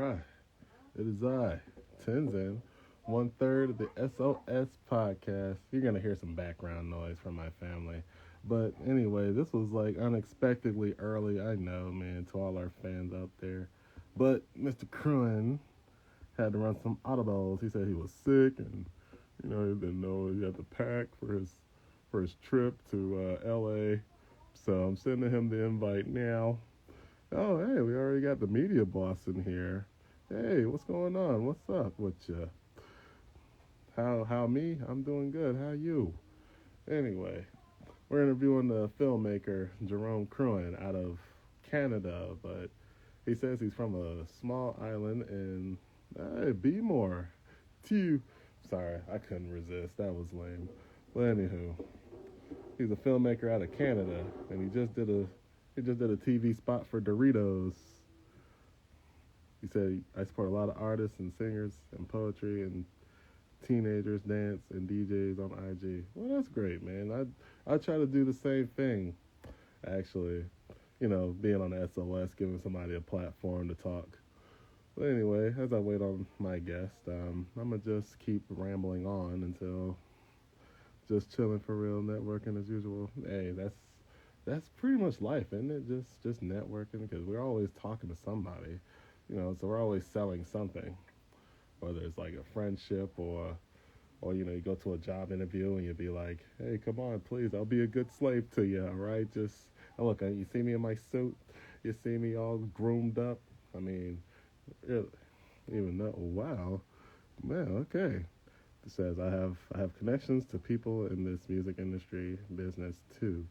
Right. It is I, Tenzin, one third of the SOS podcast. You're going to hear some background noise from my family. But anyway, this was like unexpectedly early. I know, man, to all our fans out there. But Mr. Kruin had to run some audibles. He said he was sick and, he didn't know he had to pack for his trip to LA. So I'm sending him the invite now. Oh, hey, we already got the media boss in here. Hey, what's going on? What's up with you? How me? I'm doing good. How you? Anyway, we're interviewing the filmmaker Jerome Kruin out of Canada, but he says he's from a small island in Bmore. Tew. Sorry, I couldn't resist. That was lame. But anywho, he's a filmmaker out of Canada, and he just did a TV spot for Doritos. He said, I support a lot of artists and singers and poetry and teenagers, dance, and DJs on IG. Well, that's great, man. I try to do the same thing, actually. Being on the SOS, giving somebody a platform to talk. But anyway, as I wait on my guest, I'm going to just keep rambling on until just chilling for real, networking as usual. Hey, that's pretty much life, isn't it? Just networking, because we're always talking to somebody. So we're always selling something, whether it's like a friendship or you go to a job interview and you'll be like, hey, come on, please, I'll be a good slave to you, all right? Just, look, you see me in my suit, you see me all groomed up. I mean, even though, wow, man, okay. It says I have connections to people in this music industry business too,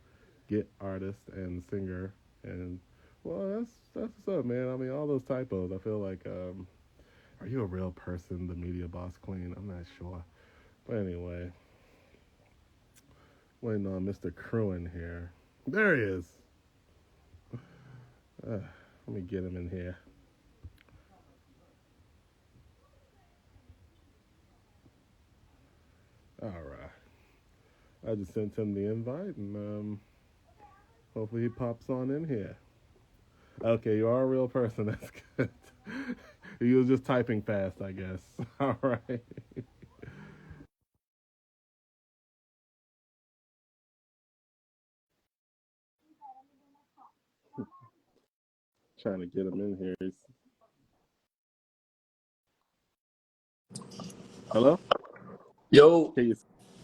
get artist and singer and well, that's what's up, man. I mean, all those typos. I feel like, are you a real person, the media boss queen? I'm not sure. But anyway, waiting on Mr. Kruin here. There he is. Let me get him in here. All right. I just sent him the invite, and hopefully he pops on in here. Okay, you are a real person. That's good. He was just typing fast, I guess. All right. Trying to get him in here. Hello? Yo, Can you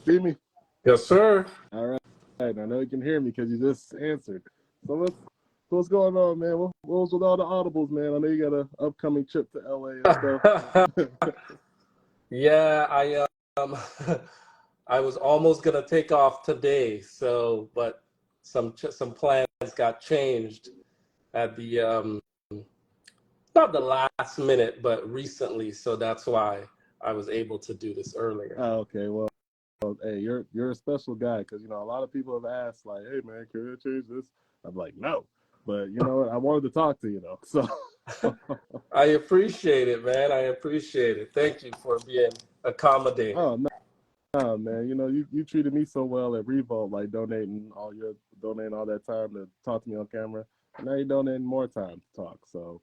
see me? yes, sir. All right. I know you can hear me because you just answered. So what's going on, man? What was with all the audibles, man? I know you got an upcoming trip to LA and stuff. Yeah, um I was almost gonna take off today, but some plans got changed at the not the last minute, but recently, so that's why I was able to do this earlier. Oh, okay. Well, hey, you're a special guy because a lot of people have asked like, hey man, can you change this? I'm like, no, but you know what? I wanted to talk to you though. So I appreciate it, man. I appreciate it. Thank you for being accommodating. oh no, man. You treated me so well at Revolt, like donating all that time to talk to me on camera. And now you're donating more time to talk. So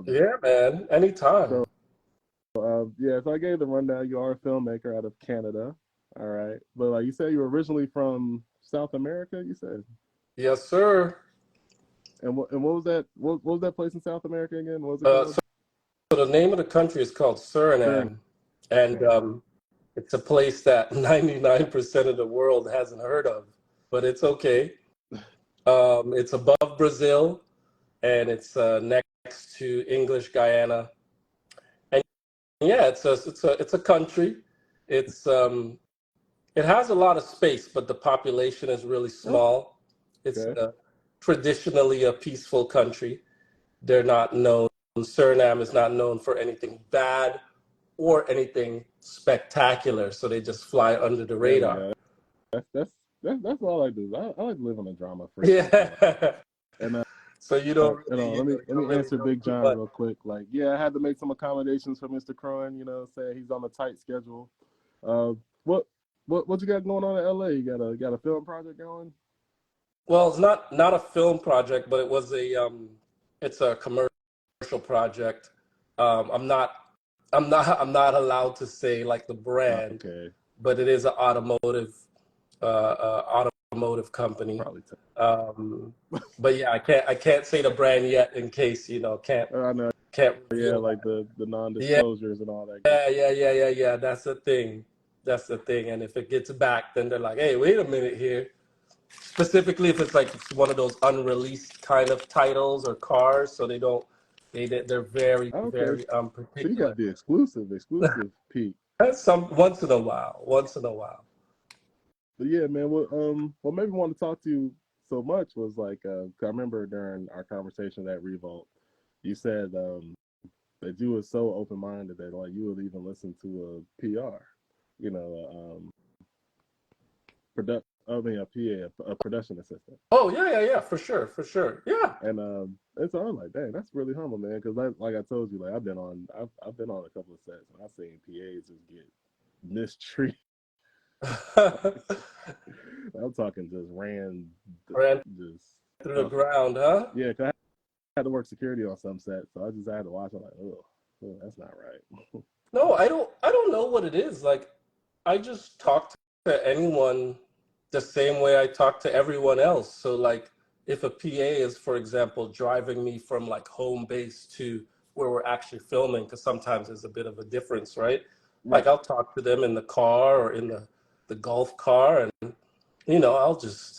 Yeah, man. Anytime. so yeah, so I gave the rundown. You are a filmmaker out of Canada. All right. But like you said, you were originally from South America, you said? Yes, sir. And what was that? What was that place in South America again? What was it Uh, called? so So the name of the country is called Suriname. Suriname, and it's a place that 99% of the world hasn't heard of, but it's okay. It's above Brazil, and it's next to English Guyana. And yeah, it's a country. It's it has a lot of space, but the population is really small. It's Okay. traditionally a peaceful country. They're not known. Suriname is not known for anything bad or anything spectacular, so they just fly under the There you radar. go. That's all I do. I like to live on a drama free. Yeah. And So you don't really, let you don't me really answer know Big too John much. real quick. Like, yeah, I had to make some accommodations for Mr. Crowan. Saying he's on a tight schedule. Uh, what what you got going on in LA? You got a film project going? Well, it's not a film project, but it's a commercial project. I'm not, I'm not allowed to say like the brand, Okay, but it is an automotive company. probably. But yeah, I can't say the brand yet in case, I know. can't Yeah, reveal like that. the Yeah, non-disclosures and all that good yeah, yeah, yeah, yeah, yeah. That's the thing. That's the thing. And if it gets back, then they're like, hey, wait a minute here. Specifically, if it's like it's one of those unreleased kind of titles or cars, so they don't, they're very, stuff. Okay, very so you got particular. the exclusive peak. That's some once in a while, once in a while. But yeah, man, what made me want to talk to you so much was like, 'cause I remember during our conversation at Revolt, you said that you were so open minded that like you would even listen to a PR, you know, I mean a PA, a production assistant, Oh yeah, yeah, yeah, for sure, for sure. Yeah. and so I was like, dang, that's really humble, man, because like I told you, like I've been on a couple of sets and I've seen PAs just get mistreated. I'm talking just Ran just through the oh ground, huh? yeah, 'cause I had to work security on some sets, so I just had to watch. I'm like, oh, that's not right. No, I don't know what it is. Like I just talk to anyone the same way I talk to everyone else. So like if a PA is, for example, driving me from like home base to where we're actually filming, because sometimes there's a bit of a difference, right? Like Right. I'll talk to them in the car or in the golf car, and I'll just,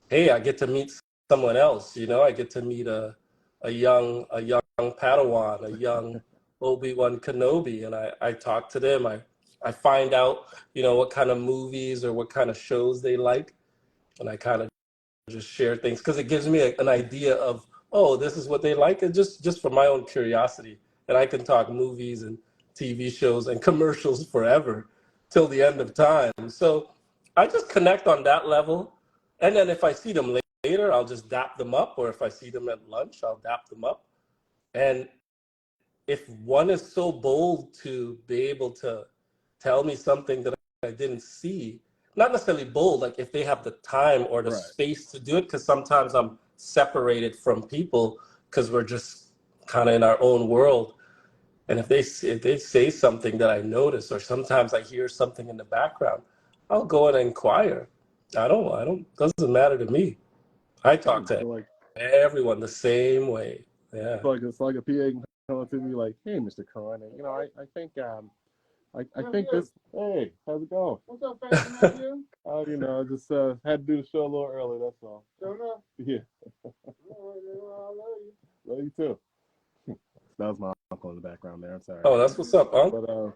hey, I get to meet someone else, I get to meet a young Padawan, a young Obi-Wan Kenobi, and I talk to them. I find out, what kind of movies or what kind of shows they like, and I kind of just share things because it gives me an idea of, oh, this is what they like, and just for my own curiosity. And I can talk movies and TV shows and commercials forever till the end of time. So I just connect on that level, and then if I see them later, I'll just dap them up, or if I see them at lunch, I'll dap them up. And if one is so bold to be able to tell me something that I didn't see, not necessarily bold, like if they have the time or the Right. space to do it, because sometimes I'm separated from people because we're just kind of in our own world. And if they say something that I notice, or sometimes I hear something in the background, I'll go and inquire. Doesn't matter to me. I talk to So like everyone the same way. Yeah. it's like a PA can come up to me like, hey, Mr. Kruin, and I think I think this. Hey, how's it going? What's up, Fancy? How are you? I just had to do the show a little early. That's all. Sure enough. Yeah. I love you. Love you too. That was my uncle in the background there. I'm sorry. Oh, that's what's up, huh? But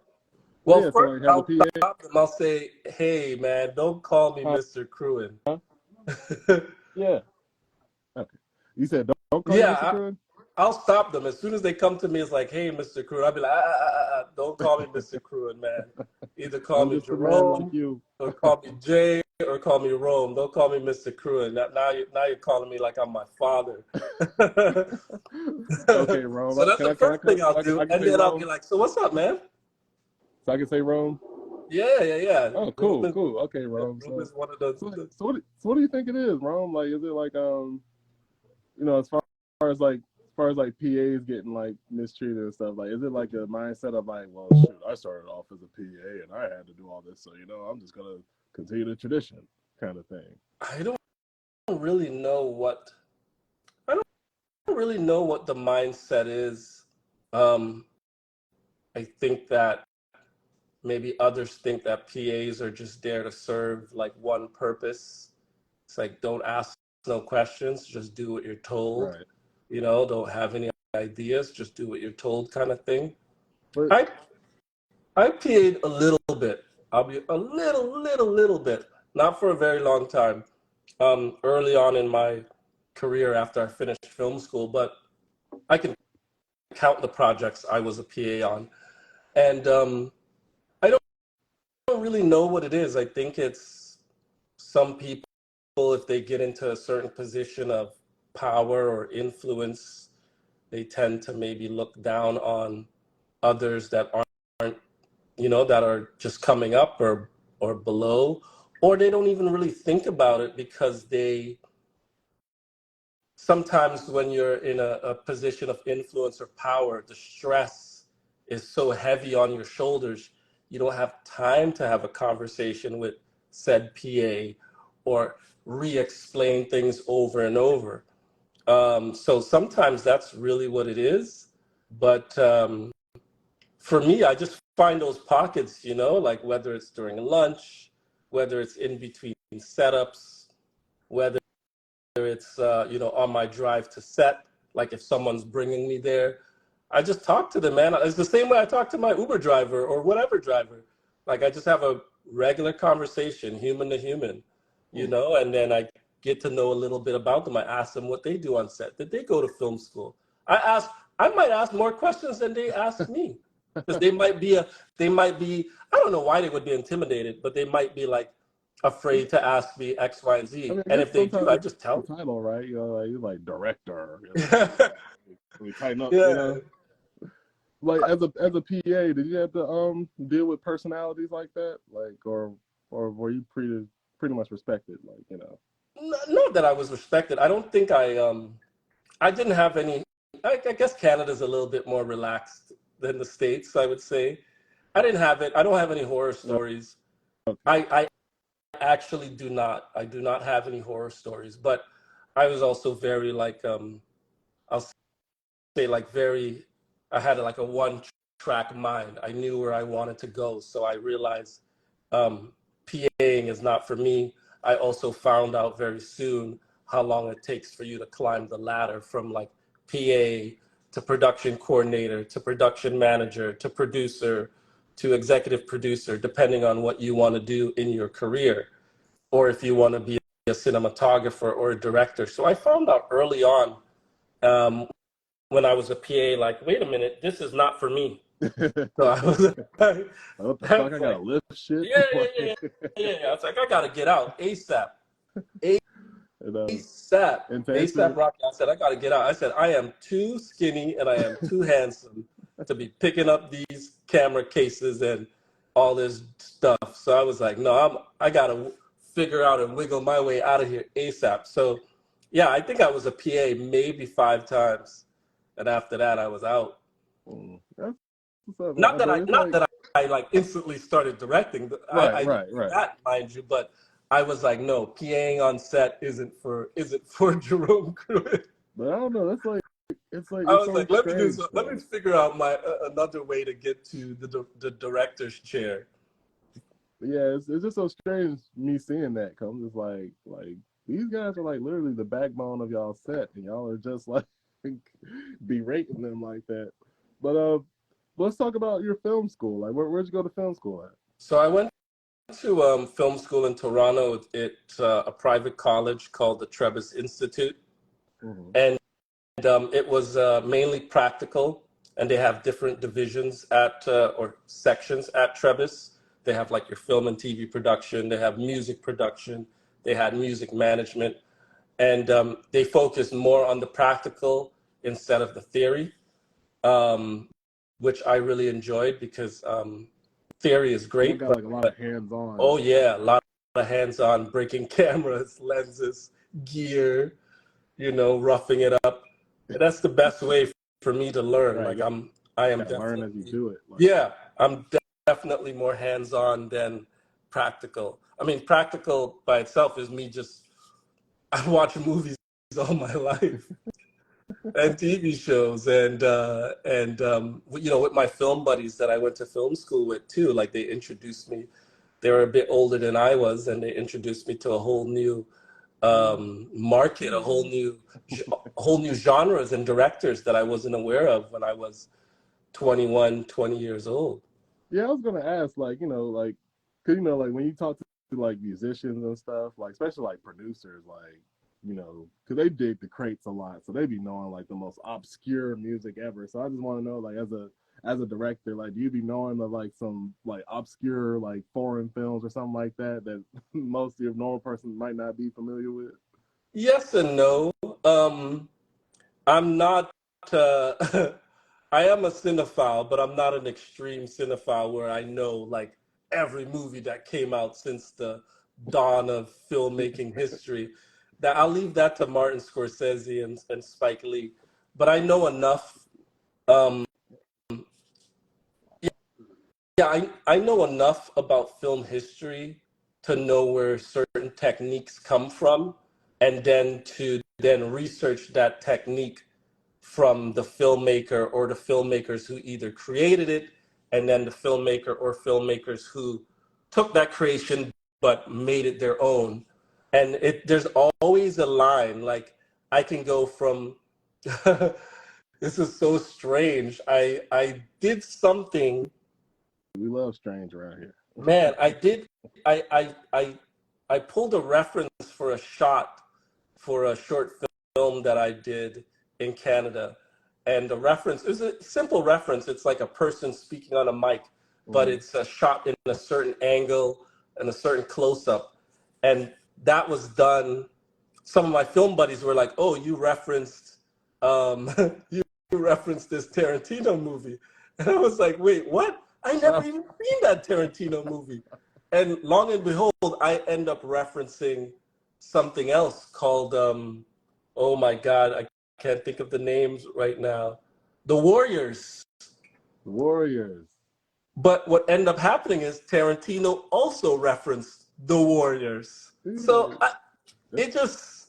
Well, yeah, so first like have a I'll PA. stop them. I'll say, "Hey, man, don't call me Mr. Kruin." Huh? Yeah. Okay. You said don't call you Yeah, Mr. Kruin. I'll stop them as soon as they come to me. It's like, "Hey, Mr. Kruin." I'll be like, "Don't call me Mr. Kruin, man. Either call I'm me just a man like Jerome, you. or call me Jay, or call me Rome. Don't call me Mr. Kruin. Now you're calling me like I'm my father." Okay, Rome. So that's Can the I first come? thing I'll do, I can and say then I'll be Rome. like, "So what's up, man?" So I can say Rome. Yeah, yeah, yeah. Oh, Rome cool, is, cool. Okay, yeah, Rome. Rome is one of the, So what do you think it is, Rome? Like, is it like as far as like PAs getting like mistreated and stuff, like is it like a mindset of like, well, shoot, I started off as a PA and I had to do all this, so I'm just gonna continue the tradition kind of thing. I don't really know what I don't really know what the mindset is. Um, I think that maybe others think that PAs are just there to serve like one purpose. It's like don't ask no questions, just do what you're told. Right. Don't have any ideas, just do what you're told kind of thing. But I I PA'd a little bit. I'll be a little bit, not for a very long time. Early on in my career after I finished film school, but I can count the projects I was a PA on. And I don't really know what it is. I think it's some people, if they get into a certain position of power or influence, they tend to maybe look down on others that aren't, that are just coming up or below, or they don't even really think about it because they sometimes when you're in a position of influence or power, the stress is so heavy on your shoulders, you don't have time to have a conversation with said PA or re-explain things over and over. So sometimes that's really what it is. But for me, I just find those pockets, like whether it's during lunch, whether it's in between setups, whether it's on my drive to set, like if someone's bringing me there, I just talk to them, man. It's the same way I talk to my Uber driver or whatever driver. Like I just have a regular conversation, human to human, and then I get to know a little bit about them. I ask them what they do on set. Did they go to film school? I might ask more questions than they ask me. Because they might be, I don't know why they would be intimidated, but they might be like afraid to ask me X, Y, and Z. I mean, and if they do, I just tell the title, right? Like you're like director. them. We tighten up, Yeah. Like as a PA, did you have to deal with personalities like that, like or were you pretty much respected, like Not that I was respected. I don't think I didn't have any. I guess Canada's a little bit more relaxed than the States, I would say. I didn't have it. I don't have any horror stories. Okay. I actually do not. I do not have any horror stories, but I was also very like I'll say like very. I had like a one-track mind. I knew where I wanted to go, so I realized PAing is not for me. I also found out very soon how long it takes for you to climb the ladder from like PA to production coordinator to production manager to producer to executive producer, depending on what you want to do in your career, or if you want to be a cinematographer or a director. So I found out early on when I was a PA, like, wait a minute, this is not for me. So I was like, what the fuck? I gotta lift shit. Yeah. I was like, I gotta get out ASAP. ASAP Rocky. I said, I gotta get out. I said, I am too skinny and I am too handsome to be picking up these camera cases and all this stuff. So I was like, no, I gotta figure out and wiggle my way out of here ASAP. So yeah, I think I was a PA maybe 5 times. And after that, I was out. Not that I like instantly started directing. I didn't do that, mind you, but I was like, no, PAing on set isn't for Jerome Kruin. But I don't know. It's like I was like, let me figure out another way to get to the director's chair. Yeah, it's just so strange me seeing that. Cause I'm just like these guys are like literally the backbone of y'all set, and y'all are just like berating them like that. But let's talk about your film school. Like, where'd you go to film school at? So I went to film school in Toronto. It's a private college called the Trebas Institute, and it was mainly practical. And they have different divisions or sections at Trebas. They have like your film and TV production. They have music production. They had music management, and they focused more on the practical instead of the theory, which I really enjoyed because theory is great. You got like a lot of hands-on. Oh yeah, a lot of hands-on, breaking cameras, lenses, gear, roughing it up. And that's the best way for me to learn. Right. Like I am definitely learn as you do it. Like, yeah, I'm definitely more hands-on than practical. I mean, practical by itself is me I watch movies all my life. And TV shows and with my film buddies that I went to film school with too, like they introduced me. They were a bit older than I was, and they introduced me to a whole new market, a whole new genres and directors that I wasn't aware of when I was 21, 20 years old. Yeah, I was gonna ask, like, cause like when you talk to like musicians and stuff, like especially like producers, like, because they dig the crates a lot, so they be knowing like the most obscure music ever. So I just want to know, like, as a director, like, do you be knowing of like some like obscure like foreign films or something like that most of your normal person might not be familiar with? Yes and no. I'm not. I am a cinephile, but I'm not an extreme cinephile where I know like every movie that came out since the dawn of filmmaking history. That I'll leave that to Martin Scorsese and Spike Lee. But I know enough Yeah, I know enough about film history to know where certain techniques come from, and then to then research that technique from the filmmaker or the filmmakers who either created it, and then the filmmaker or filmmakers who took that creation but made it their own. And there's always a line. Like, I can go from this is so strange. I did something. We love strange around here. Man, I did. I I I I pulled a reference for a shot for a short film that I did in Canada, and the reference is a simple reference. It's like a person speaking on a mic, but Mm. it's a shot in a certain angle and a certain close up, and that was done. Some of my film buddies were like, "Oh, you referenced, um, you referenced this Tarantino movie," and I was like, "Wait, what? I never even seen that Tarantino movie." And long and behold, I end up referencing something else called, oh my God, I can't think of the names right now, The Warriors. Warriors. But what ended up happening is Tarantino also referenced The Warriors. See, So like it just,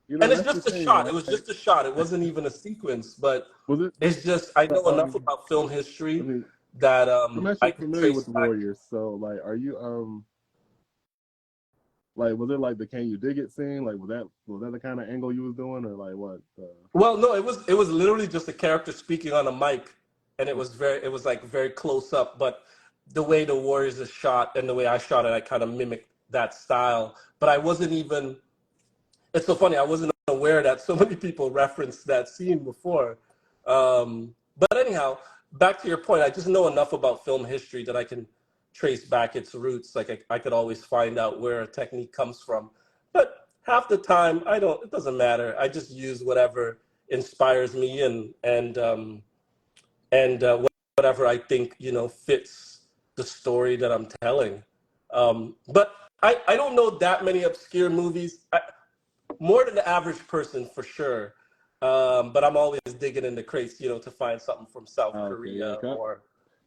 you know, and it's that's the just a thing, shot. right? It was just a shot. It wasn't even a sequence, but Was it? it's just, I know enough Um, about film I history mean, that I'm I actually can familiar trace with the back. Warriors. So, like, are you like, was it like the "Can You Dig It" scene? Like, was that the kind of angle you was doing, or like what? Well, no, it was literally just a character speaking on a mic, and it was like very close up. But the way the Warriors is shot and the way I shot it, I kind of mimicked that style. But I wasn't even. It's so funny. I wasn't aware that so many people referenced that scene before. But anyhow, back to your point, I just know enough about film history that I can trace back its roots. Like I could always find out where a technique comes from. But half the time, I don't. It doesn't matter. I just use whatever inspires me and whatever I think fits the story that I'm telling. But I don't know that many obscure movies. More than the average person for sure. But I'm always digging in the crates, to find something from South Oh, okay, yeah. Korea or.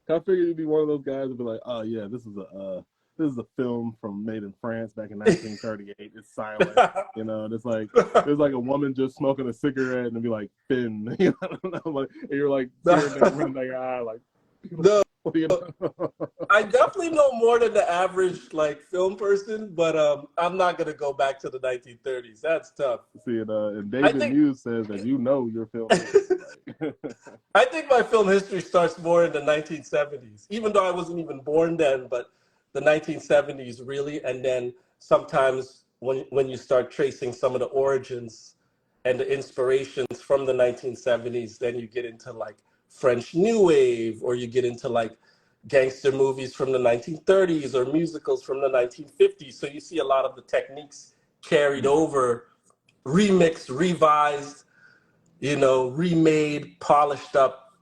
I figured you'd be one of those guys who'd be like, "Oh yeah, this is a film made in France back in 1938. It's silent, you know. And it's like there's like a woman just smoking a cigarette, and it'd be like Finn, you know, like, and you're like seeing that running down your eye, like, No, you know. I definitely know more than the average like film person, but I'm not gonna go back to the 1930s. That's tough. See, and I David think Muse says that you know your film history, like, I think my film history starts more in the 1970s, even though I wasn't even born then, but the 1970s really. And then sometimes when you start tracing some of the origins and the inspirations from the 1970s, then you get into like French New Wave, or you get into like gangster movies from the 1930s or musicals from the 1950s. So you see a lot of the techniques carried over, remixed, revised, remade, polished up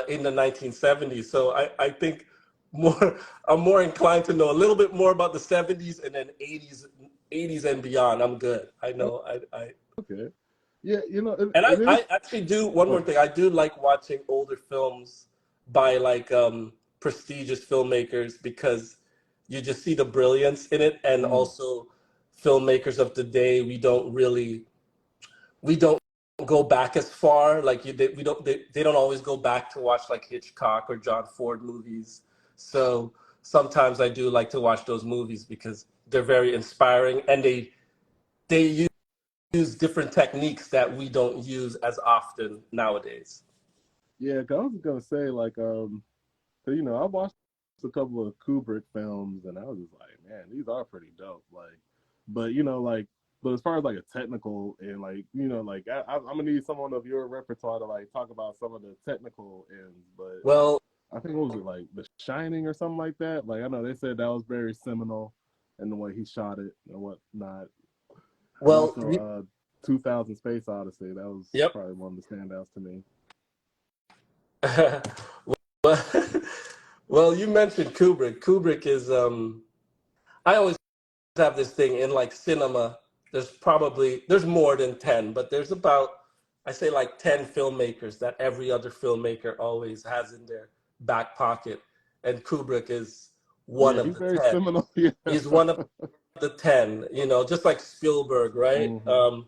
in the 1970s. So I think more I'm more inclined to know a little bit more about the 70s, and then 80s and beyond. I'm good. I know. I okay, yeah, and and it is. I actually do one more Oh, thing. I do like watching older films by like prestigious filmmakers, because you just see the brilliance in it, and mm, also filmmakers of today, we don't go back as far. Like they don't always go back to watch like Hitchcock or John Ford movies. So sometimes I do like to watch those movies because they're very inspiring, and they use different techniques that we don't use as often nowadays. yeah, 'cause I was gonna say like so, I watched a couple of Kubrick films, and I was just like, man, these are pretty dope. Like, but like, but as far as like a technical and like, like I'm gonna need someone of your repertoire to like talk about some of the technical ends. But Well, I think what was it, like The Shining or something like that? Like I know they said that was very seminal in the way he shot it and whatnot, and well, also 2000 Space Odyssey. That was yep. probably one of the standouts to me. well, well, you mentioned Kubrick. Kubrick is I always have this thing in like cinema. There's more than 10, but there's about, I say, like 10 filmmakers that every other filmmaker always has in their back pocket. and Kubrick is one Yeah, of he's the very 10. seminal. Yeah. He's one of the 10, just like Spielberg, right? Mm-hmm.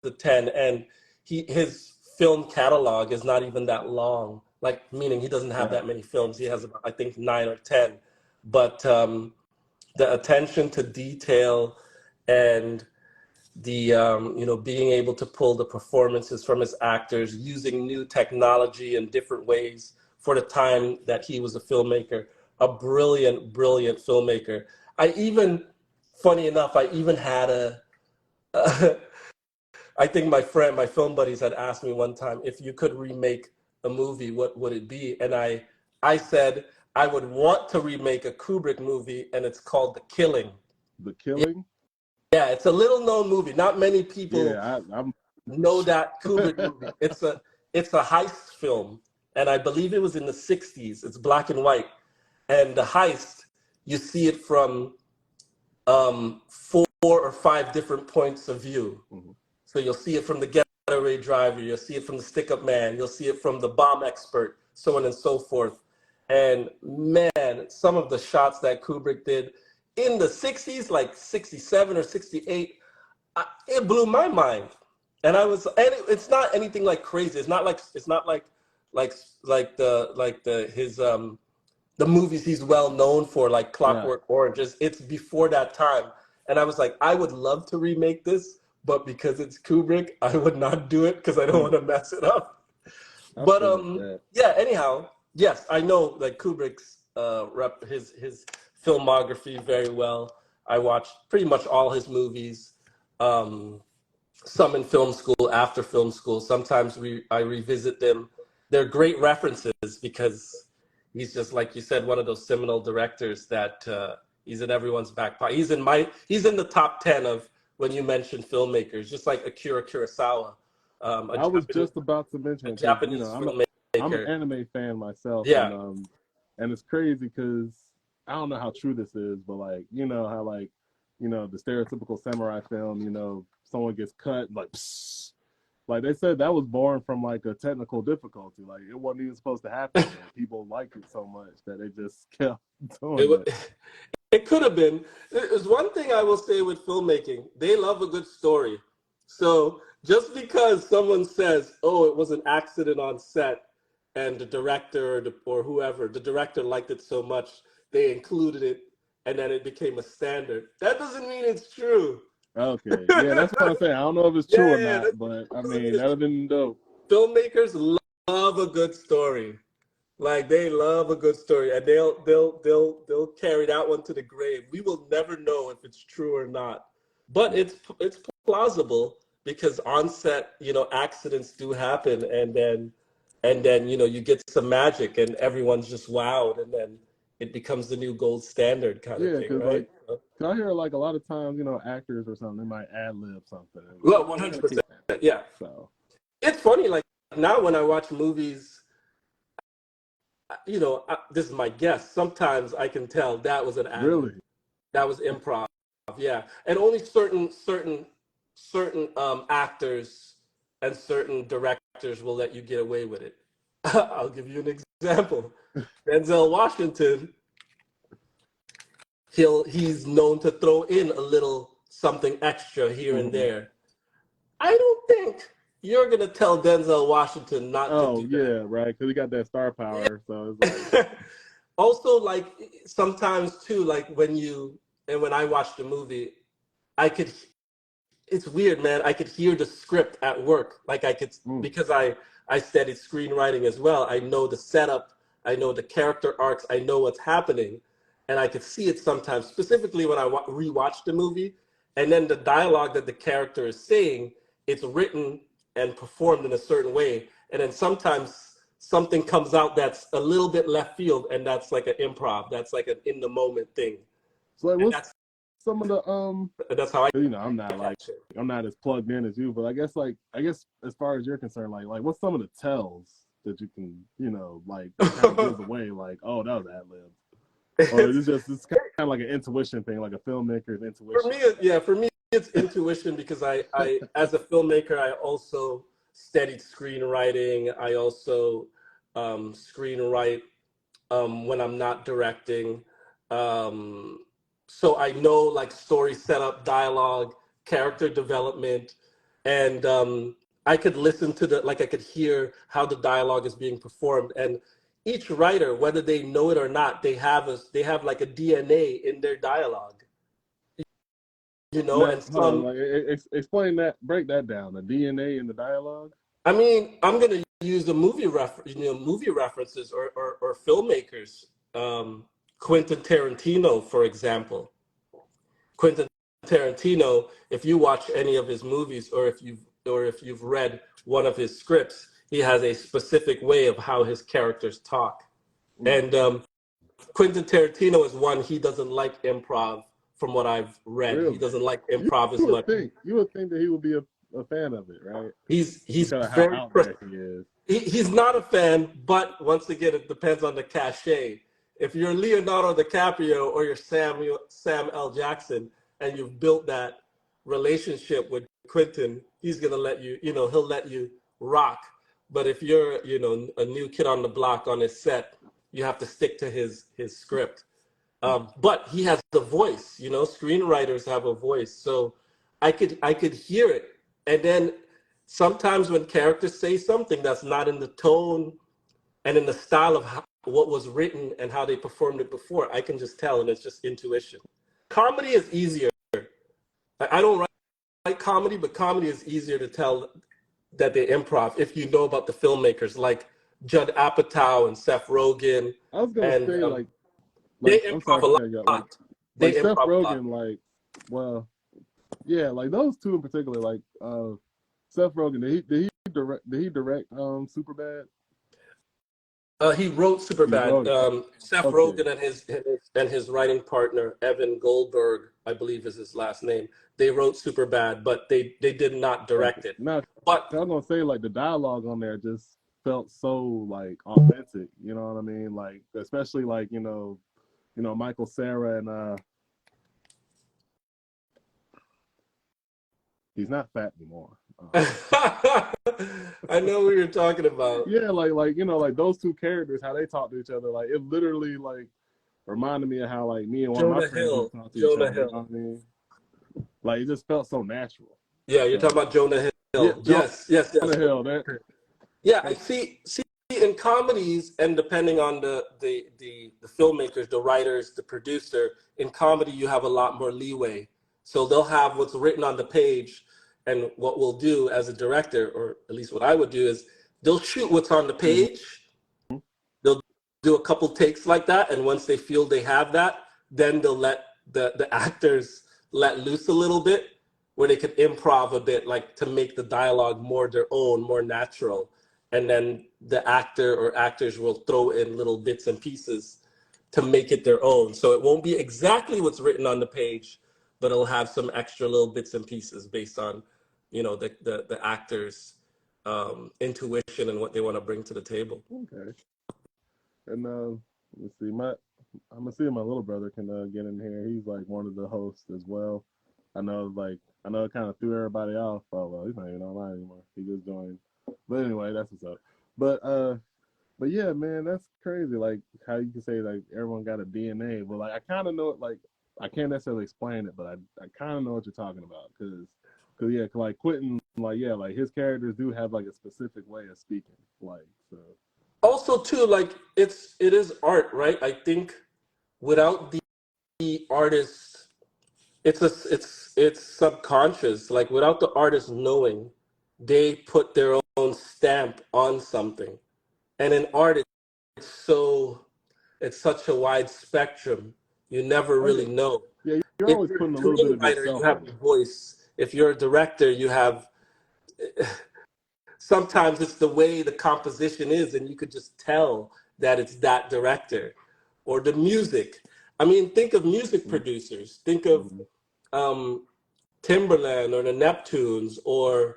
The 10. And his film catalog is not even that long, like, meaning he doesn't have Right. that many films. He has about, I think, 9 or 10. But the attention to detail and the being able to pull the performances from his actors using new technology in different ways for the time that he was a filmmaker, a brilliant filmmaker. Funny enough, I even had I think my film buddies had asked me one time, if you could remake a movie, what would it be? And I said I would want to remake a Kubrick movie, and it's called The Killing. The Killing. Yeah, it's a little known movie. Not many people Yeah, I'm. know that Kubrick movie. It's a heist film, and I believe it was in the 60s. It's black and white, and the heist, you see it from 4 or 5 different points of view. Mm-hmm. So you'll see it from the getaway driver, you'll see it from the stick-up man, you'll see it from the bomb expert, so on and so forth. And man, some of the shots that Kubrick did in the 60s, like 67 or 68, it blew my mind. And it's not anything like crazy. It's not like the movies he's well known for, like Clockwork Orange. It's before that time. And I was like, I would love to remake this, but because it's Kubrick, I would not do it because I don't want to mess it up. But yeah, anyhow, yes, I know like Kubrick's his filmography very well. I watched pretty much all his movies. Some in film school, after film school. Sometimes I revisit them. They're great references because he's just, like you said, one of those seminal directors that he's in everyone's back pocket. He's in the top 10 of when you mention filmmakers, just like Akira Kurosawa. I was just about to mention it because I'm an anime fan myself, yeah, and it's crazy because I don't know how true this is, but like how like the stereotypical samurai film, someone gets cut like. Psst. Like they said, that was born from like a technical difficulty. Like it wasn't even supposed to happen. But people liked it so much that they just kept doing it. It could have been. There's one thing I will say with filmmaking: they love a good story. So just because someone says, "Oh, it was an accident on set," and the director or whoever, the director liked it so much they included it, and then it became a standard, that doesn't mean it's true. Okay, yeah, that's what I'm saying. I don't know if it's true or not, but I mean that'd have been dope. Filmmakers love a good story, like they love a good story, and they'll carry that one to the grave. We will never know if it's true or not, but it's plausible because on set, accidents do happen, and then you get some magic, and everyone's just wowed, and then it becomes the new gold standard kind of thing, right? Like, I hear like a lot of times, actors or something, they might ad-lib something. Well, 100%. Yeah. So it's funny, like now when I watch movies, this is my guess. Sometimes I can tell that was an ad-lib. Really? That was improv. Yeah. And only certain actors and certain directors will let you get away with it. I'll give you an example. Denzel Washington, he's known to throw in a little something extra here and there. I don't think you're gonna tell Denzel Washington not to do that. Yeah, right, because he got that star power. So it's like also, like sometimes too, like when I watched the movie, it's weird, man. I could hear the script at work. Like because I studied screenwriting as well. I know the setup, I know the character arcs, I know what's happening. And I could see it sometimes, specifically when I rewatch the movie. And then the dialogue that the character is saying, it's written and performed in a certain way. And then sometimes something comes out that's a little bit left field, and that's like an improv. That's like an in the moment thing. So like, what's some of the that's how I'm not as plugged in as you, but I guess as far as you're concerned, like what's some of the tells that you can like kind of gives away like, oh, that was ad-lib, or it's kind of like an intuition thing, like a filmmaker's intuition. For me it's intuition, because I as a filmmaker I also studied screenwriting. I also screenwrite when I'm not directing. So I know like story setup, dialogue, character development, and I could listen to I could hear how the dialogue is being performed. And each writer, whether they know it or not, they have like a DNA in their dialogue, Now, and hold on, some, like explain that, break that down. The DNA in the dialogue. I mean, I'm gonna use the movie references or filmmakers. Quentin Tarantino, for example. Quentin Tarantino, if you watch any of his movies or if you've read one of his scripts, he has a specific way of how his characters talk. And Quentin Tarantino is one, he doesn't like improv. From what I've read, he Really? doesn't like You improv as would much. think that he would be a fan of it, right? He's Because of how very, out there he is. he's not a fan, but once again, it depends on the cachet. If you're Leonardo DiCaprio or you're Sam L. Jackson, and you've built that relationship with Quentin, he's gonna let you, he'll let you rock. But if you're, a new kid on the block on his set, you have to stick to his script. But he has the voice, screenwriters have a voice. So I could hear it. And then sometimes when characters say something that's not in the tone and in the style of what was written and how they performed it before, I can just tell, and it's just intuition. Comedy is easier. I don't write comedy, but comedy is easier to tell that they improv if you know about the filmmakers like Judd Apatow and Seth Rogen, I was gonna and say they I'm improv sorry a for cutting you off. lot. They Like Seth improv a lot. Rogen, well, yeah, like those two in particular, Seth Rogen. Did he direct Superbad? He wrote He wrote Superbad. it. Seth Okay. Rogen and his writing partner Evan Goldberg, I believe is his last name. They wrote Superbad, but they did not Okay. direct it. Now, But I was gonna say like the dialogue on there just felt so like authentic. You know what I mean? Like especially like Michael Cera and he's not fat anymore. I know what you're talking about. Yeah, like those two characters, how they talk to each other, like it literally like reminded me of how like me and one of my Jonah friends Hill. would talk to each Jonah other. You know Hill. what I mean? Like it just felt so natural. Yeah, you're talking So about Jonah yeah, Hill. Jonah Yes, yes, yes. Hill. Yeah, I That see in comedies, and depending on the filmmakers, the writers, the producer, in comedy you have a lot more leeway. So they'll have what's written on the page, and what we'll do as a director, or at least what I would do, is they'll shoot what's on the mhm. page. They'll do a couple takes like that, and once they feel they have that, then they'll let the actors let loose a little bit, where they could improv a bit, like to make the dialogue more their own, more natural, and then the actor or actors will throw in little bits and pieces to make it their own. So it won't be exactly what's written on the page, but it'll have some extra little bits and pieces based on, the actors' intuition and what they want to bring to the table. Okay. And let's see, I'm gonna see if my little brother can get in here. He's like one of the hosts as well. I know it kind of threw everybody off. Oh well, he's not even online anymore. He just joined. But anyway, that's what's up. But yeah, man, that's crazy. Like how you can say like everyone got a DNA, but like I kind of know it. Like I can't necessarily explain it, but I kind of know what you're talking about because yeah, like Quentin, like yeah, like his characters do have like a specific way of speaking, like so. Also, too, like it is art, right? I think without the artist, it's subconscious. Like without the artist knowing, they put their own stamp on something. And in art, it's such a wide spectrum. You never Oh really yeah, know. yeah. You're If always you're a putting a little bit of screenwriter, you yourself have in your it. voice. If you're a director, you have, sometimes it's the way the composition is, and you could just tell that it's that director. Or the music. I mean, think of music producers. Think of Mm-hmm. um, Timberland or the Neptunes or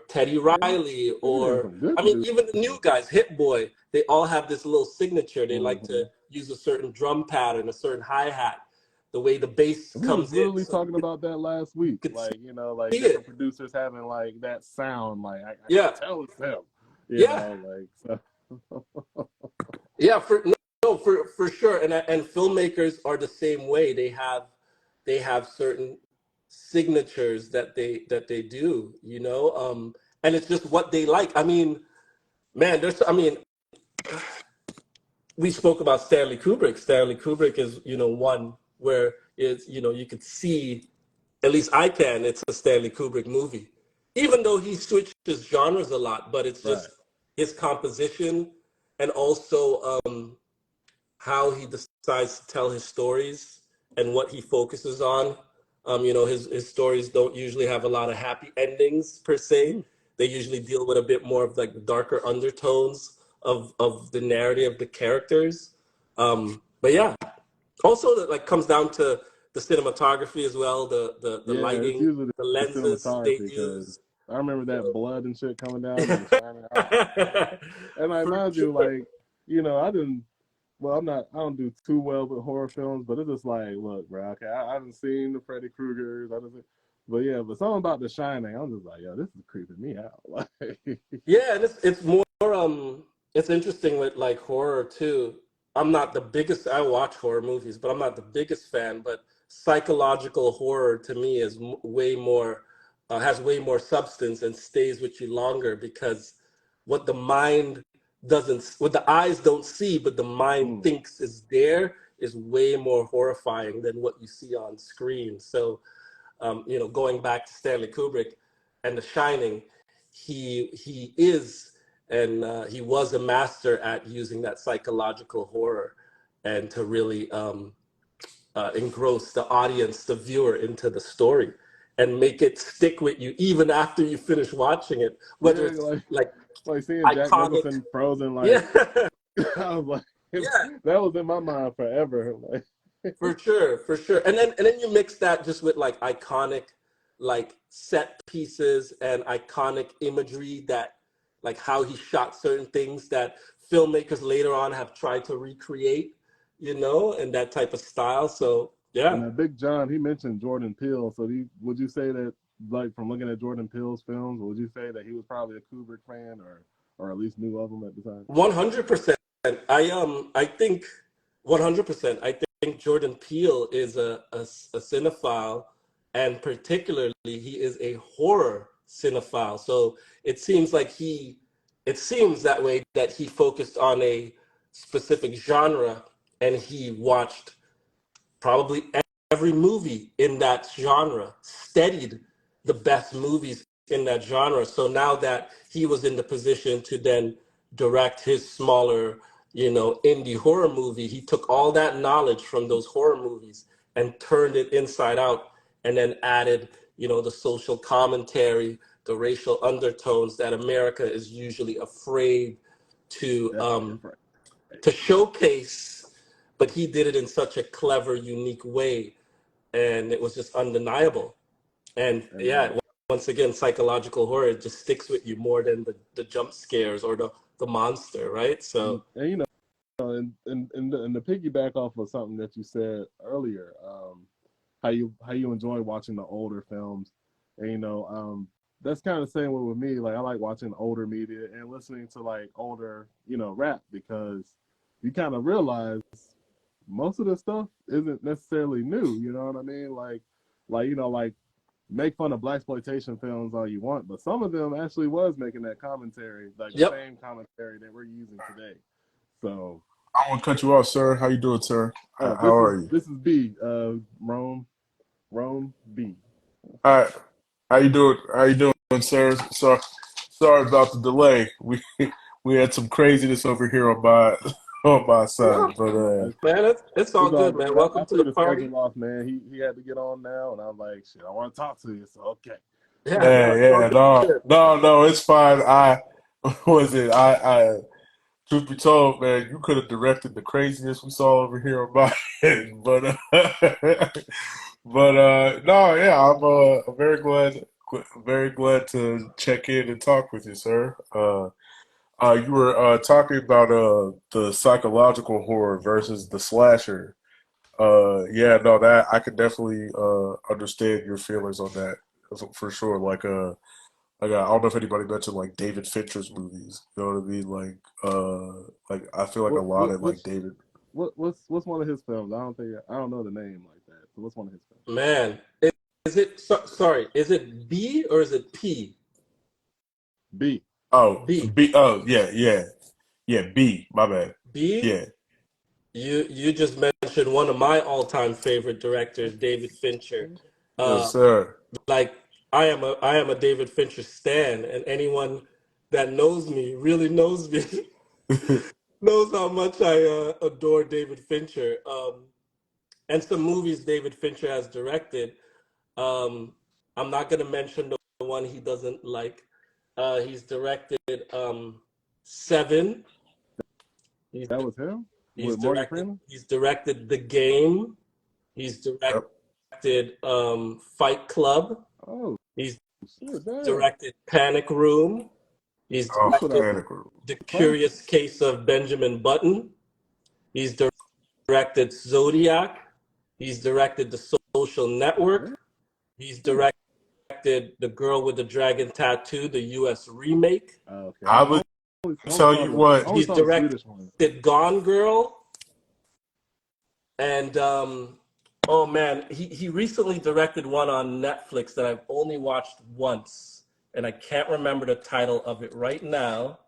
Teddy Yeah, Riley, you can name or some good I mean producers. even the new guys, Hit Boy. They all have this little signature. They like Mm-hmm. to use a certain drum pattern, a certain hi hat, the way the bass We was comes in, literally so talking about that last you week. could Like see like it. different producers having like that sound. Like I can Yeah, tell it's them. yeah, Like so. yeah. For for sure, and filmmakers are the same way. They have certain signatures that they do, you know, and it's just what they like. I mean, man, I mean, we spoke about Stanley Kubrick. Stanley Kubrick is, you know, one where it's, you know, you could see, at least I can, it's a Stanley Kubrick movie. Even though he switches genres a lot, but it's Right. just his composition and also how he decides to tell his stories and what he focuses on. You know, his stories don't usually have a lot of happy endings per se. They usually deal with a bit more of like the darker undertones of the narrative, the characters. But yeah, also that like comes down to the cinematography as well, the Yeah, it's lighting, usually the the lenses they cinematography because use. I remember that blood and shit coming down You and the shining. I was like, man. know? And like, For mind you, sure. like, you know, I didn't. Well, I don't do too well with horror films, but it's just like, look, bro. Okay, I haven't seen the Freddy Kruegers. I haven't seen, but yeah, but something about The Shining, I'm just like, yo, this is creeping me out. Like, Yeah, and it's more it's interesting with like horror too. I'm not the biggest I watch horror movies, but I'm not the biggest fan, but psychological horror to me is way more has way more substance and stays with you longer because what the mind doesn't what the eyes don't see but the mind mm, thinks is there is way more horrifying than what you see on screen. So you know, going back to Stanley Kubrick and The Shining, he is and he was a master at using that psychological horror and to really engross the audience, the viewer, into the story and make it stick with you even after you finish watching it, whether yeah, it's like like seeing Jack iconic. Nicholson frozen, like Yeah. I was like, Yeah. that was in my mind forever. Like, For sure, for sure. And then you mix that just with like iconic like set pieces and iconic imagery that like how he shot certain things that filmmakers later on have tried to recreate, you know, and that type of style. So and yeah. that Big John, he mentioned Jordan Peele. So would you say that, like, from looking at Jordan Peele's films, would you say that he was probably a Kubrick fan, or at least knew of him at the time? 100%. I think 100%. I think Jordan Peele is a cinephile, and particularly he is a horror cinephile. So it seems like it seems that way that he focused on a specific genre, and he watched probably every movie in that genre, studied the best movies in that genre. So now that he was in the position to then direct his smaller, you know, indie horror movie, he took all that knowledge from those horror movies and turned it inside out and then added, you know, the social commentary, the racial undertones that America is usually afraid Definitely afraid. to showcase, but he did it in such a clever, unique way, and it was just undeniable. And And yeah, once again, psychological horror just sticks with you more than the jump scares or the monster, right? So and you know, and the piggyback off of something that you said earlier, how you enjoy watching the older films, and that's kind of the same way with me. Like, I like watching older media and listening to like older, rap, because you kind of realize most of the stuff isn't necessarily new. You know what I mean? Like make fun of blaxploitation films all you want, but some of them actually was making that commentary, like the yep. same commentary that we're using today. So, I want to cut you off, sir. How you doing, sir? oh, How are you? this is B, Rome B. Hi. How you doing? How you doing, sir? Sorry about the delay. We had some craziness over here on my on my side, No, but It's, man, it's all it's all good, good. man. I Welcome to threw the the party. schedule off, man. He had to get on now, and I'm like, shit, I want to talk to you. So okay. Yeah, no, it's all yeah, no, good. no, no, it's fine. Was it? Truth be told, man, you could have directed the craziness we saw over here on my end, but no, yeah, I'm very glad to check in and talk with you, sir. You were talking about the psychological horror versus the slasher. Yeah, no, that I could definitely understand your feelings on that for sure. Like I don't know if anybody mentioned like David Fincher's movies. You know what I mean? Like I feel like a lot of Which like David. What's one of his films? I don't know the name like that. So what's one of his films? Man, is it sorry? Is it B or is it P? B. Oh, B. B. Oh, yeah, yeah, yeah. B. My bad. B. Yeah. You just mentioned one of my all-time favorite directors, David Fincher. Yes, Uh, sir. like I am a David Fincher stan, and anyone that knows me really knows me knows how much I adore David Fincher. And some movies David Fincher has directed. Um, I'm not gonna mention the one he doesn't like. He's directed Seven. He's That was him he's with Morgan directed Freeman. he's directed The Game. He's Yep. directed Fight Club. Oh He's shit, damn. directed Panic Room. He's Oh, He put out directed some Panic Room. The classics. Curious Case of Benjamin Button. He's directed Zodiac. He's directed The Social Damn. Network. He's directed The Girl with the Dragon Tattoo, the U.S. remake. Okay, I would tell you I what. only He's saw the Swedish one. directed Gone Girl. And oh man, he recently directed one on Netflix that I've only watched once, and I can't remember the title of it right now.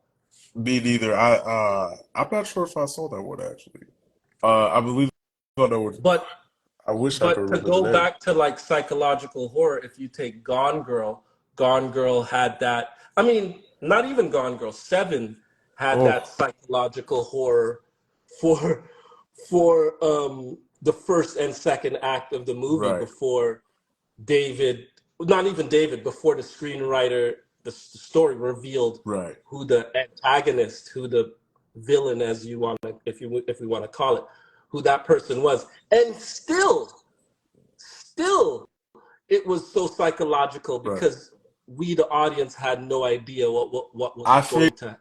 Me neither. I'm not sure if I saw that one actually. I believe I know what. But I wish I could but to remember the go name. back to like psychological horror, if you take Gone Girl, Gone Girl had that. I mean, not even Gone Girl, Seven had that Oh, psychological horror for the first and second act of the movie right, before David, not even David, before the screenwriter, the story revealed right. who the antagonist, who the villain, as you want to, if we want to call it, who that person was, and still, it was so psychological Right. because we, the audience, had no idea what was I going think to.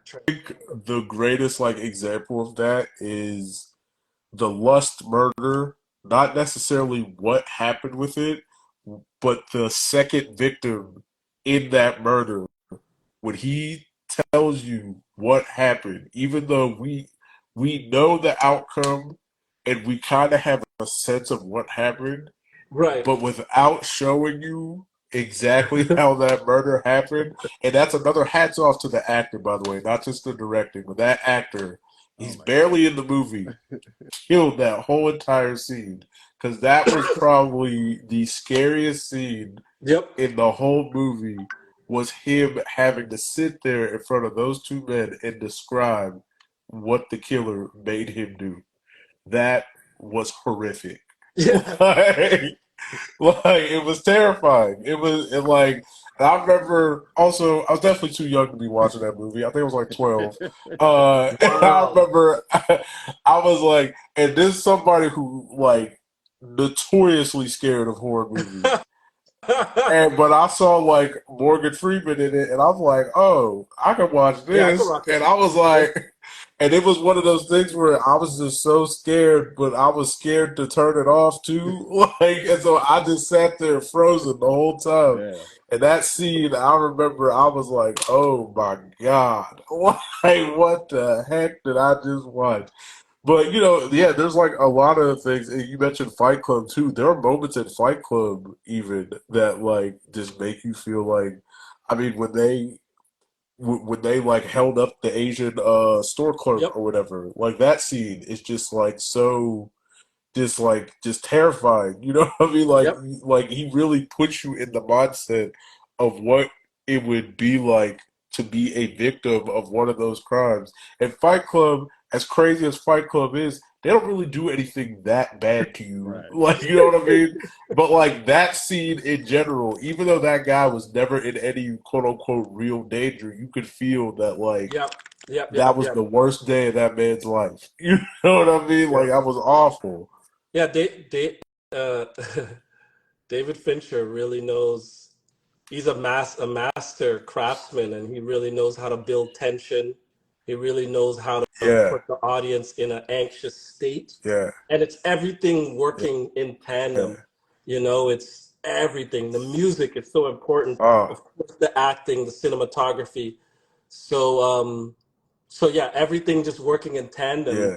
the greatest like example of that is the Lust murder. Not necessarily what happened with it, but the second victim in that murder. When he tells you what happened, even though we know the outcome and we kind of have a sense of what happened, Right. but without showing you exactly how that murder happened. And that's another hats off to the actor, by the way, not just the directing, but that actor. Oh He's my barely in the movie, killed that whole entire scene because that was probably the scariest scene Yep. in the whole movie was him having to sit there in front of those two men and describe what the killer made him do. That was horrific. Yeah. Like, like it was terrifying. It was and like and I remember also I was definitely too young to be watching that movie. I think I was like 12. And I Wow. remember I was like, and this is somebody who like notoriously scared of horror movies. And but I saw like Morgan Freeman in it, and I was like, "Oh, I can watch Yeah, I can this." rock And it. I was like, and it was one of those things where I was just so scared, but I was scared to turn it off too. Like, and so I just sat there frozen the whole time. Yeah. And that scene, I remember, I was like, "Oh my God, like what the heck did I just watch?" But yeah, there's like a lot of things. And you mentioned Fight Club too. There are moments in Fight Club even that like just make you feel like, I mean, when they like held up the Asian store clerk Yep. or whatever, like that scene is just like so just terrifying. You know what I mean? Yep. Like he really puts you in the mindset of what it would be like to be a victim of one of those crimes. And Fight Club, as crazy as Fight Club is, they don't really do anything that bad to you. Right. Like, you know what I mean? But like that scene in general, even though that guy was never in any quote unquote real danger, you could feel that like Yep. Yep. that Yep. was Yep. the worst day of that man's life. You know what I mean? Like Yep. that was awful. Yeah. Uh, David Fincher really knows. He's a master craftsman, and he really knows how to build tension. He really knows how to Yeah, put the audience in an anxious state, yeah, and it's everything working in tandem. yeah. It's everything. The music is so important. Oh, Of course, the acting, the cinematography. So, so yeah, everything just working in tandem yeah.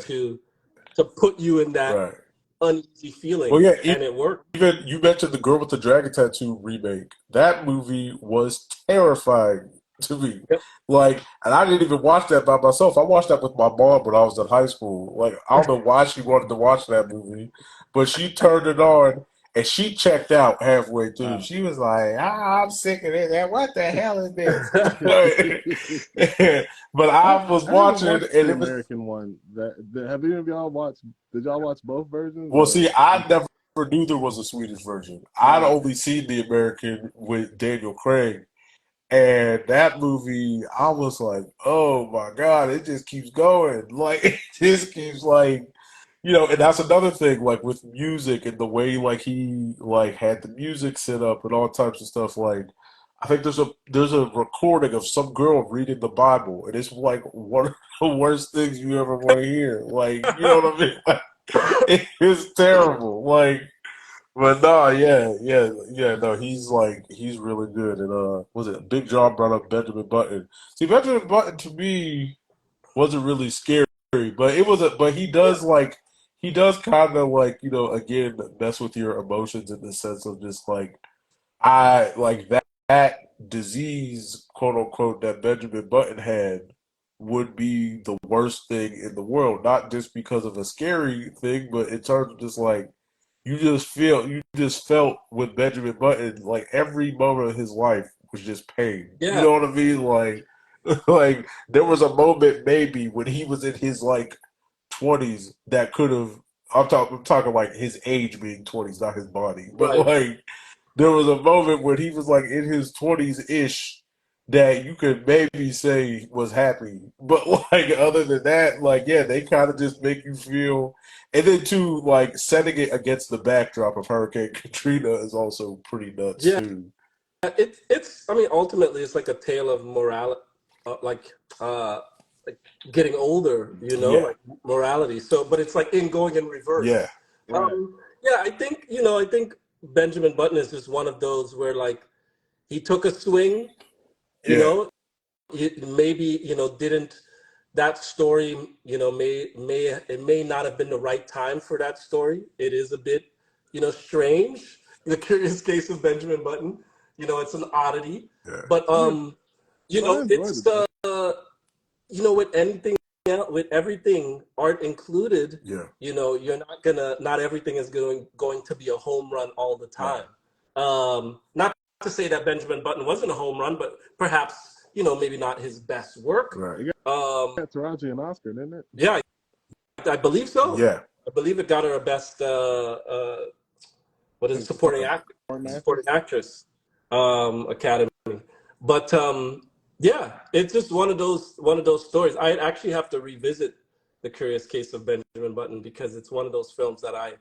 to put you in that Right. uneasy Well, feeling, yeah, and it worked. even you mentioned the Girl with the Dragon Tattoo remake. That movie was terrifying to me. Yep. Like, and I didn't even watch that by myself. I watched that with my mom when I was in high school. Like, I don't know why she wanted to watch that movie, but she turned it on and she checked out halfway through. She was like, "Ah, I'm sick of this. What the hell is this?" But I I was I haven't watching watched and the it was. American one. Have any of y'all watched? Did y'all watch both versions Well, or? see, I never knew there was a Swedish version. I'd Oh, only seen the American with Daniel Craig. And that movie, I was like, oh my God, it just keeps going. Like, it just keeps like, and that's another thing, like with music and the way like he like had the music set up and all types of stuff. Like, I think there's a recording of some girl reading the Bible, and it's like one of the worst things you ever want to hear. Like, you know what I mean? Like, it's terrible. Like, but no, yeah, no, he's really good. And was it Big John brought up Benjamin Button? See, Benjamin Button to me wasn't really scary, but but Yeah, he does kind of like again mess with your emotions in the sense of just like I like that disease, quote unquote, that Benjamin Button had would be the worst thing in the world, not just because of a scary thing, but in terms of just like you just felt with Benjamin Button like every moment of his life was just pain. You yeah, know what I mean? Like like there was a moment maybe when he was in his like 20s that could have I'm talking like his age being 20s, not his body. But right. like there was a moment when he was like in his 20s ish that you could maybe say was happy. But like other than that, like yeah, they kind of just make you feel and then too like setting it against the backdrop of Hurricane Katrina is also pretty nuts Yeah, too. it's. I mean, ultimately, it's like a tale of morality, uh, like getting older. Yeah. Like morality. So, but it's like in going in Yeah. reverse. right. Yeah, I think Benjamin Button is just one of those where like he took a swing. You Yeah. know, maybe didn't that story may may not have been the right time for that story. It is a bit strange, the curious case of Benjamin Button. It's an oddity, Yeah. but I mean, but I enjoyed it's it though. with anything else, with everything, art included. Yeah. You're not everything is going to be a home run all the Right. time. Not to say that Benjamin Button wasn't a home run, but perhaps maybe not his best work. Right. It Um, got Taraji an Oscar, didn't it? yeah, I believe so. Yeah. I believe it got her a best what I is it, think supporting supporting actress. actress Academy. But yeah, it's just one of those stories. I actually have to revisit the Curious Case of Benjamin Button because it's one of those films that I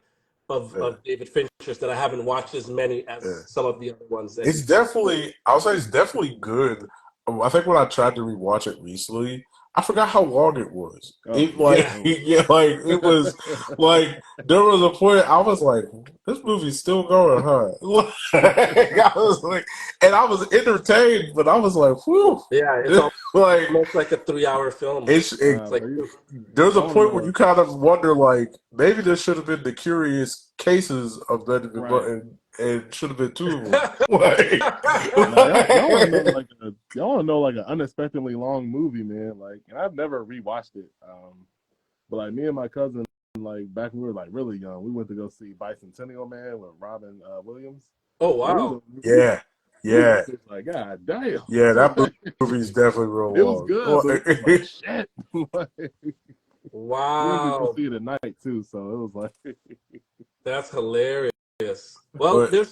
Yeah. of David Fincher's that I haven't watched as many Yeah. as some of the other ones that It's he's done. definitely, I'll say it's definitely good. I think when I tried to rewatch it recently, I forgot how long it was. Oh It yeah. like, Yeah, yeah, like it was like there was a point I was like, this movie's still going, huh? Like, I was like, and I was entertained, but I was like, whew, yeah, it's this, like almost like a 3 hour film. it's it, It's But like there's I a want to point where know. you kind of wonder, like, maybe there should have been the curious cases of Benjamin Right. Button, and should have been two of them. Like, Now y'all want to know like y'all want to know like an unexpectedly long movie, man. Like, and I've never rewatched it. But like me and my cousin, like back when we were like really young, we went to go see Bicentennial Man with Robin Williams. oh And wow, yeah, we was yeah, just like, God damn. yeah. That Like, movie is definitely real it was long. good, but it was like shit. Like, we went to go wow. see it at night too, so it was like That's hilarious. Well, But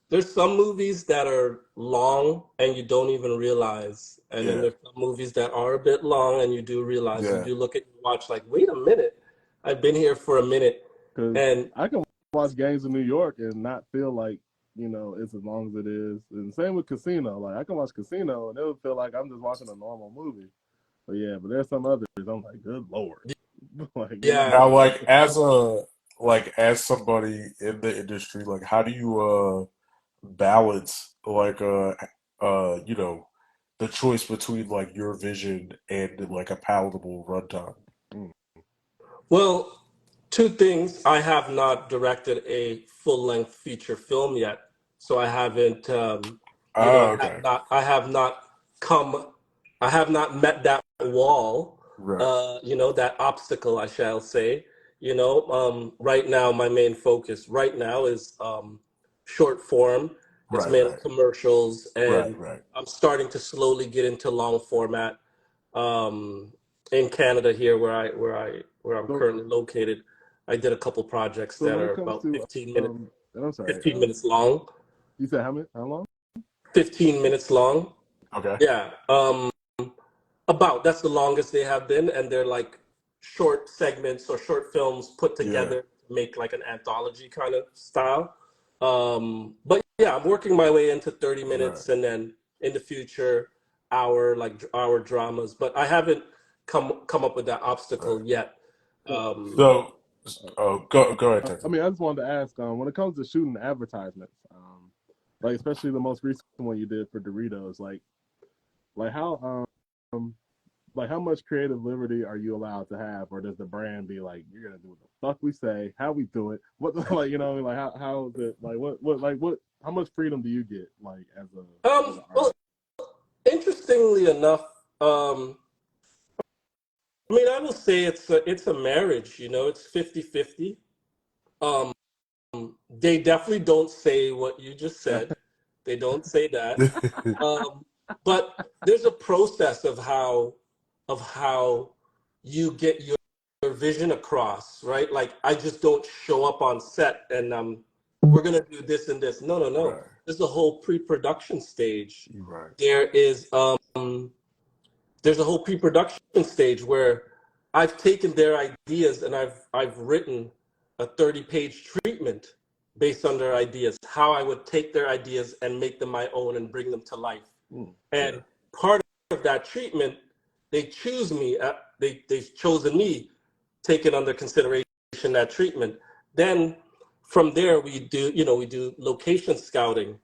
there's some movies that are long and you don't even realize, and then yeah, there's some movies that are a bit long and you do realize. You yeah, do look at your watch like, wait a minute, I've been here for a minute, because and I can watch Gangs of New York and not feel like it's as long as it is. And same with Casino. Like I can watch Casino and it would feel like I'm just watching a normal movie. But yeah, but there's some others I'm like, good lord, like yeah, now like as somebody in the industry, like how do you balance like the choice between like your vision and like a palatable runtime? mm, well. Two things. I have not directed a full-length feature film yet, so I haven't. Oh, okay. I have not come. I have not met that wall. Right. That obstacle, I shall say. Right now, my main focus right now is short form. It's Right, mainly right, commercials, right, and right. I'm starting to slowly get into long format um, in Canada here, where I'm So currently located. I did a couple projects so that when it are comes about to and I'm sorry, 15 minutes long, you said how long? 15 minutes long. Okay. Yeah. That's the longest they have been, and they're like short segments or short films put Yeah. together to make like an anthology kind of style. But yeah, I'm working my way into 30 Right. minutes, and then in the future, hour dramas. But I haven't come up with that Right. obstacle yet. So Um, So, oh, go ahead, I Tessa. mean, I just wanted to ask, when it comes to shooting advertisements, like especially the most recent one you did for Doritos, like how like how much creative liberty are you allowed to have, or does the brand be like, you're gonna do what the fuck we say, how we do it, what like like how is it like what how much freedom do you get like as an well, artist? interestingly enough, um, I mean, I will say it's a marriage. It's 50-50. Um, they definitely don't say what you just said. They don't say that. Um, but there's a process of how you get your vision across, right? Like I just don't show up on set and we're gonna do this and this. No, no, no. Right. There's a whole pre-production stage. Right. There is there's a whole pre-production stage where I've taken their ideas and I've written a 30-page treatment based on their ideas, how I would take their ideas and make them my own and bring them to life. Yeah. And part of that treatment, they choose me. They've chosen me, taken under consideration that treatment. Then from there we do location scouting.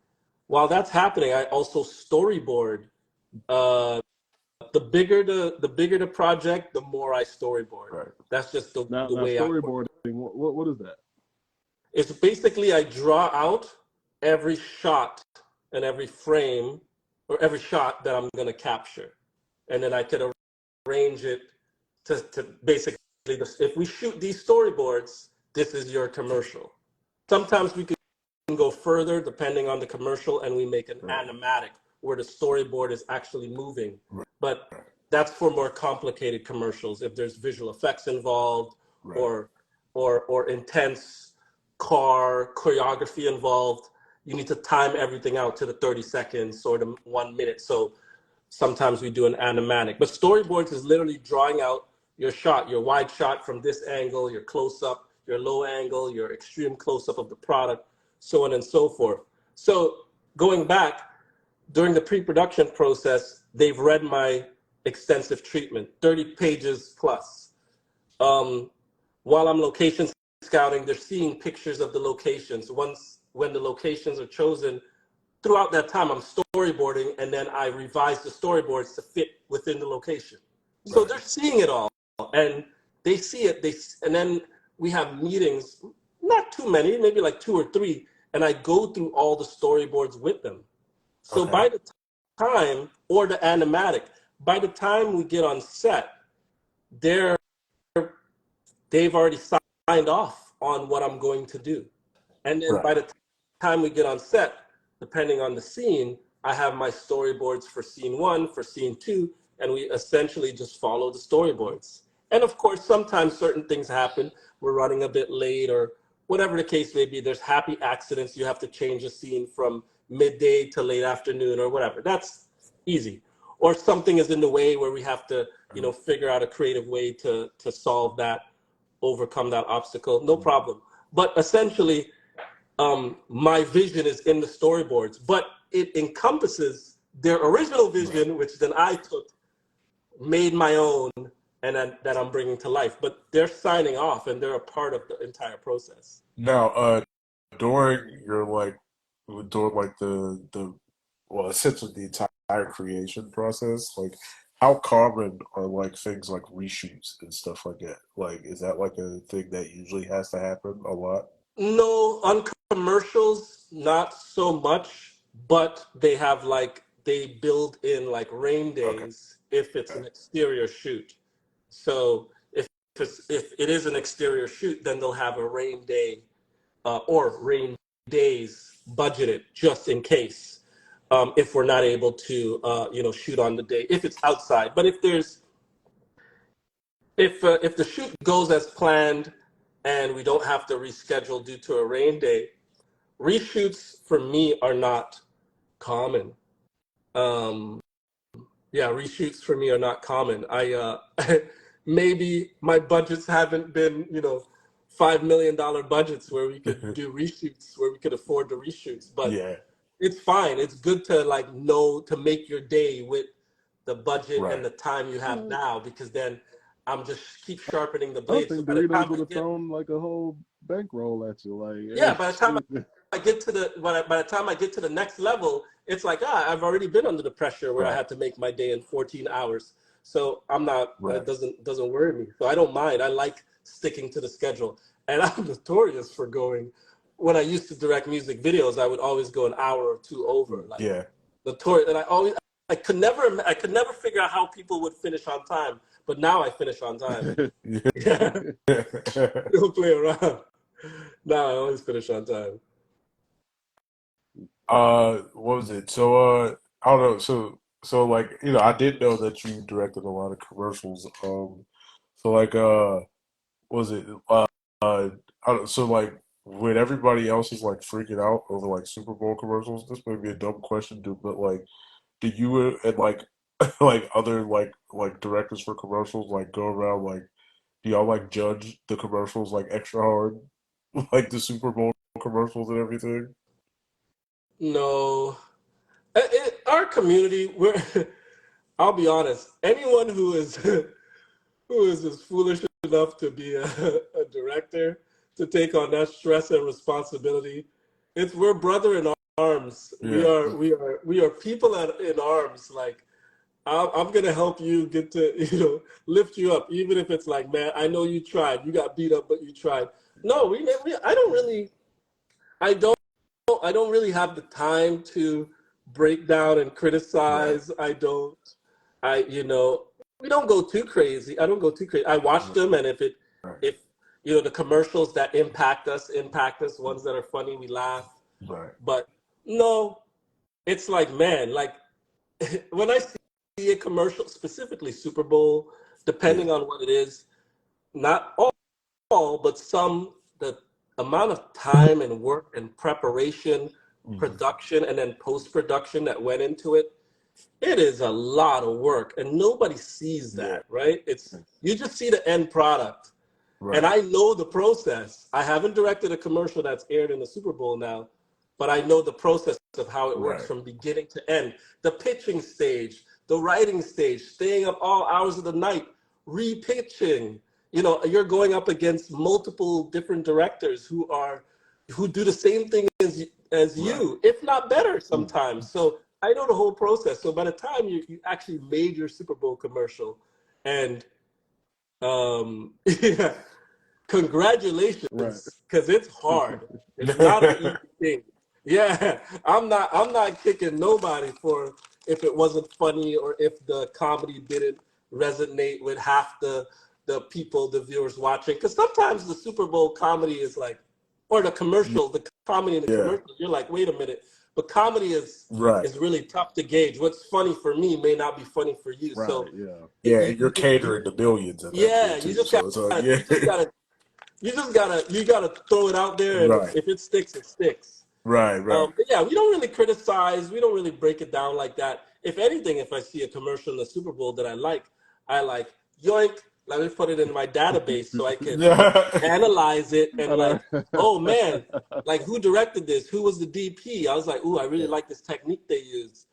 While that's happening, I also storyboard. Uh, the bigger the project, the more I storyboard. Right. That's just the Now way I work. storyboarding, what is that? It's basically I draw out every shot and every frame or every shot that I'm going to capture, and then I could arrange it to basically if we shoot these storyboards, this is your commercial. Sometimes we can go further depending on the commercial, and we make an Right. animatic where the storyboard is actually moving. Right. But that's for more complicated commercials. If there's visual effects involved Right. or intense car choreography involved, you need to time everything out to the 30 seconds or the 1 minute. So sometimes we do an animatic. But storyboards is literally drawing out your shot, your wide shot from this angle, your close up, your low angle, your extreme close up of the product, so on and so forth. So going back, during the pre-production process, they've read my extensive treatment, 30 pages plus. Um, while I'm location scouting, they're seeing pictures of the locations. When the locations are chosen, throughout that time, I'm storyboarding, and then I revise the storyboards to fit within the location. So Right. they're seeing it all, and they see it. And then we have meetings, not too many, maybe like two or three, and I go through all the storyboards with them. So Okay. by the time, or the animatic, by the time we get on set, they're they've already signed off on what I'm going to do. And then Right. by the time we get on set, depending on the scene, I have my storyboards for scene one, for scene two, and we essentially just follow the storyboards. And of course, sometimes certain things happen. We're running a bit late or whatever the case may be. There's happy accidents. You have to change a scene from midday to late afternoon or whatever. That's easy. Or something is in the way where we have to, figure out a creative way to solve that, overcome that obstacle. No problem. But essentially, my vision is in the storyboards, but it encompasses their original Right. vision, which then I took, made my own, and then, that I'm bringing to life. But they're signing off, and they're a part of the entire process. Now, during your during like the well, essentially the entire creation process, like how common are like things like reshoots and stuff like that? Like, is that like a thing that usually has to happen a lot? No, on commercials, not so much, but they have like they build in like rain Okay. days if it's an exterior shoot. So if it is an exterior shoot, then they'll have a rain day or rain days budgeted just in case if we're not able to shoot on the day if it's outside. But if the shoot goes as planned and we don't have to reschedule due to a rain day, reshoots for me are not common. Um, yeah, reshoots for me are not common. I maybe my budgets haven't been, $5 million budgets where we could do reshoots, where we could afford the reshoots. But Yeah. it's fine. It's good to like know to make your day with the budget and Right. the time you have Uh, now, because then I'm just keep sharpening the I blade. So think by the Doritos time would I have get, thrown like a whole bankroll at you. Like, yeah, hey, by the time shoot. I get to by the time I get to the next level, it's like I've already been under the pressure where I Right. had to make my day in 14 hours. So I'm not. It Right. doesn't worry me. So I don't mind. I like sticking to the schedule, and I'm notorious for going. When I used to direct music videos, I would always go an hour or two over, like Yeah. notorious. And I could never figure out how people would finish on time, but now I finish on time. Yeah, don't play around. Now I always finish on time. What was it? So, I don't know. So like, I did know that you directed a lot of commercials. So like, was it, uh, I don't, so like, when everybody else is like freaking out over like Super Bowl commercials, this may be a dumb question, dude, but like, do you and like, like other like directors for commercials like go around like, do y'all like judge the commercials like extra hard, like the Super Bowl commercials and everything? No, in our community, we're. I'll be honest. Anyone who is who is as foolish enough to be a director to take on that stress and responsibility, we're brother in arms. We Yeah. are we are we are people in arms. Like I'm gonna help you get to lift you up, even if it's like, man, I know you tried. You got beat up, but you tried. No, I don't really. I don't. I don't really have the time to break down and Right. criticize. I don't. We don't go too crazy. I don't go too crazy. I watch them, and Right. if the commercials that impact us. Ones that are funny, we laugh. Right. But no, it's like, man, like when I see a commercial, specifically Super Bowl, Yeah. depending on what it is, not all, but some, the amount of time and work and preparation, Hmm. production, and then post production that went into it, it is a lot of work, and nobody sees Yeah. that, right? You just see the end product. And Right. I know the process. I haven't directed a commercial that's aired in the Super Bowl now, but I know the process of how it works Right. from beginning to end. The pitching stage, the writing stage, staying up all hours of the night, repitching. You're going up against multiple different directors who do the same thing as Right. you, if not better sometimes. So I know the whole process. So by the time you actually made your Super Bowl commercial, and yeah, Right. congratulations, because it's hard. It's not an easy thing. Yeah, I'm not kicking nobody for if it wasn't funny or if the comedy didn't resonate with half the people, the viewers watching. Because sometimes the Super Bowl comedy is like, or the comedy in the Yeah. commercial, you're like, wait a minute. But comedy is Right. is really tough to gauge. What's funny for me may not be funny for you. Right. So Yeah. Yeah, you, and you're you just catering to millions at that yeah, point too. So it's like, yeah. you gotta throw it out there, and Right. if it sticks, it sticks. Right. Right. But yeah, we don't really criticize. We don't really break it down like that. If anything, if I see a commercial in the Super Bowl that I like, yoink, let me put it in my database so I could analyze it and I know. like, oh man, like who directed this? Who was the DP? I was like, ooh, I really Yeah. like this technique they used.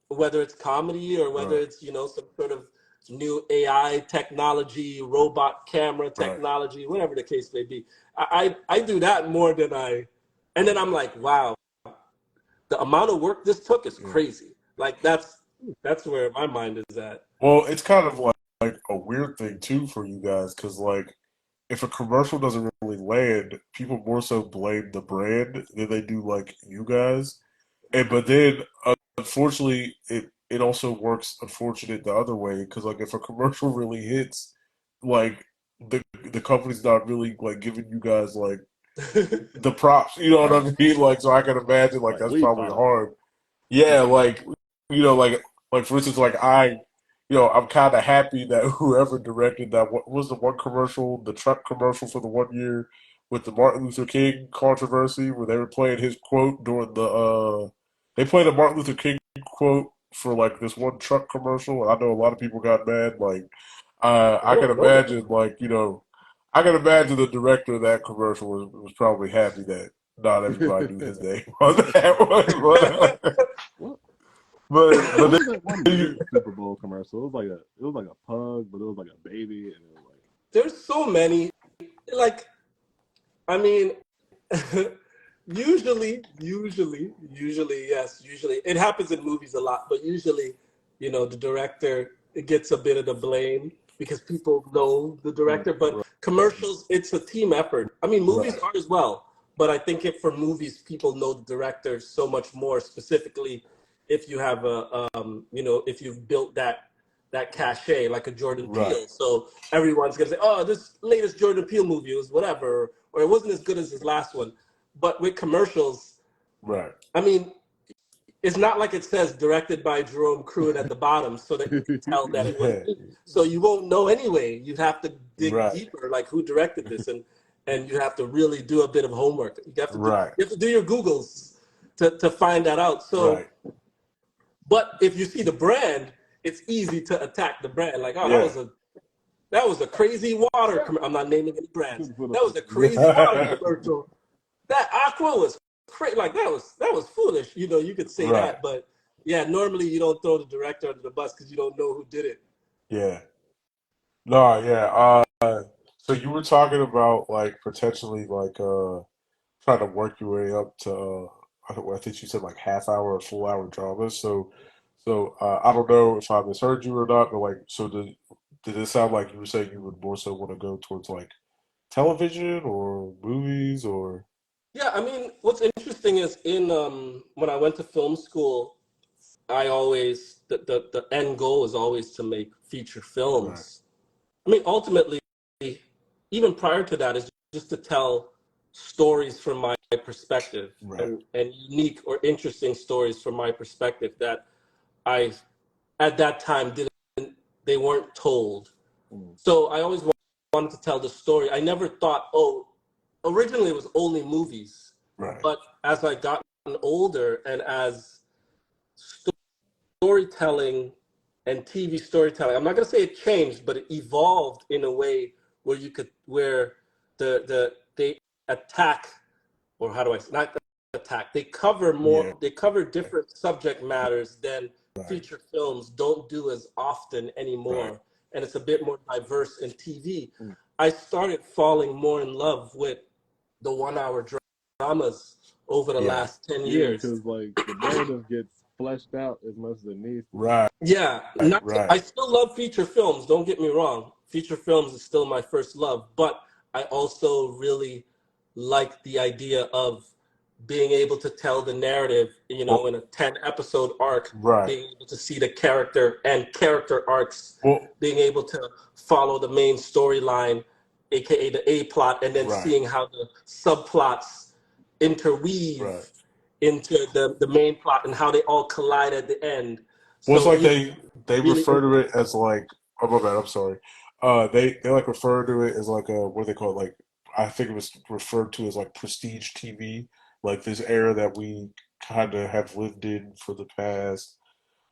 Whether it's comedy or whether Right. it's some sort of new AI technology, robot camera Right. technology, whatever the case may be. I do that more than and then I'm like, wow, the amount of work this took is Yeah. crazy. Like that's That's where my mind is at. Well, it's kind of like a weird thing too for you guys because like if a commercial doesn't really land, people more so blame the brand than they do like you guys. And but then unfortunately, it also works unfortunate the other way because like if a commercial really hits, like the company's not really like giving you guys like the props. You know what I Right. mean? Like so, I can imagine like Like that's we probably thought of it. hard. Yeah, like you know, like for instance, like I'm kind of happy that whoever directed that what was the one commercial, the truck commercial for the 1 year with the Martin Luther King controversy, where they were playing his quote during they played a Martin Luther King quote for like this one truck commercial, and I know a lot of people got mad. Like, I I can don't know that. imagine, like I can imagine the director of that commercial was probably happy that not everybody knew his name on that one, what but what then was that one you, big Super Bowl commercial? It was like a pug, but it was like a baby, and it was like There's so many. Like, I mean, yes, usually it happens in movies a lot, but usually, the director gets a bit of the blame because people know the director. But right, commercials, it's a team effort. I mean, movies right, are as well, but I think for movies, people know the director so much more. Specifically, if you have if you've built that cachet like a Jordan right, Peele, so everyone's gonna say, "Oh, this latest Jordan Peele movie was whatever," or "It wasn't as good as his last one." But with commercials, right. I mean, it's not like it says directed by Jerome Kruin at the bottom so that you can tell that it was Yeah, me. So you won't know anyway. You have to dig right, deeper, like who directed this, and you have to really do a bit of homework. right, You have to do your Googles to find that out. So, right. but if you see the brand, it's easy to attack the brand. Like, oh, Yeah. that was a crazy water. I'm not naming any brands. for the That was a crazy water commercial. That aqua was crazy. Like that was foolish. You could say Right. that, but yeah, normally you don't throw the director under the bus because you don't know who did it. Yeah. No, yeah. So you were talking about like potentially like trying to work your way up to I think you said like half hour or full hour dramas. So I don't know if I misheard you or not, but like so did it sound like you were saying you would more so want to go towards like television or movies or Yeah, I mean, what's interesting is in when I went to film school, I always the end goal is always to make feature right, films. I mean, ultimately, even prior to that, is just to tell stories from my perspective right, and unique or interesting stories from my perspective that I at that time didn't they weren't told. mm, So I always wanted to tell the story. I never thought, originally it was only movies, right. but as I got older and as storytelling and TV storytelling, I'm not going to say it changed, but it evolved in a way where they attack, or how do I say, not attack, Yeah, they cover different subject matters than right, feature films don't do as often right. anymore, and it's a bit more diverse in TV. mm. I started falling more in love with the 1 hour dramas over the Yeah, last 10 Yeah, years. because like the narrative gets fleshed out as much as it needs to be. right, Yeah, I right. still love feature films, don't get me wrong. Feature films is still my first love, but I also really like the idea of being able to tell the narrative, Well, in a 10 episode arc, right. being able to see the character and character arcs, Well, being able to follow the main storyline, aka the A plot, and then right, seeing how the subplots interweave right. into the main plot and how they all collide at the end. Well, it's So, like they really refer to it as like oh my bad, I'm sorry. They like refer to it as like what do they call it? Like I think it was referred to as like prestige TV, like this era that we kind of have lived in for the past.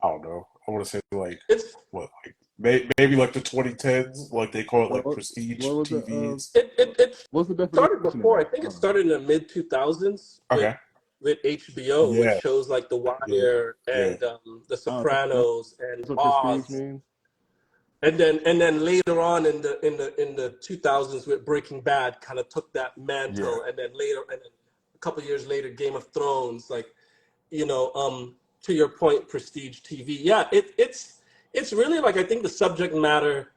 I don't know. I want to say like it's what like maybe like the 2010s, like they call it like What prestige what was the TVs. it what's the started definition of before. I that? think it Hold on. started in the mid 2000s Okay. with HBO, with Yeah. shows like The Yeah. Wire Yeah. and The Oh, that's Sopranos and what prestige Oz, means. and then later on in the 2000s with Breaking Bad, kind of took that Yeah. mantle, and then a couple years later, Game of Thrones, like you know. to your point, prestige TV. Yeah, it's really like, I think the subject matter,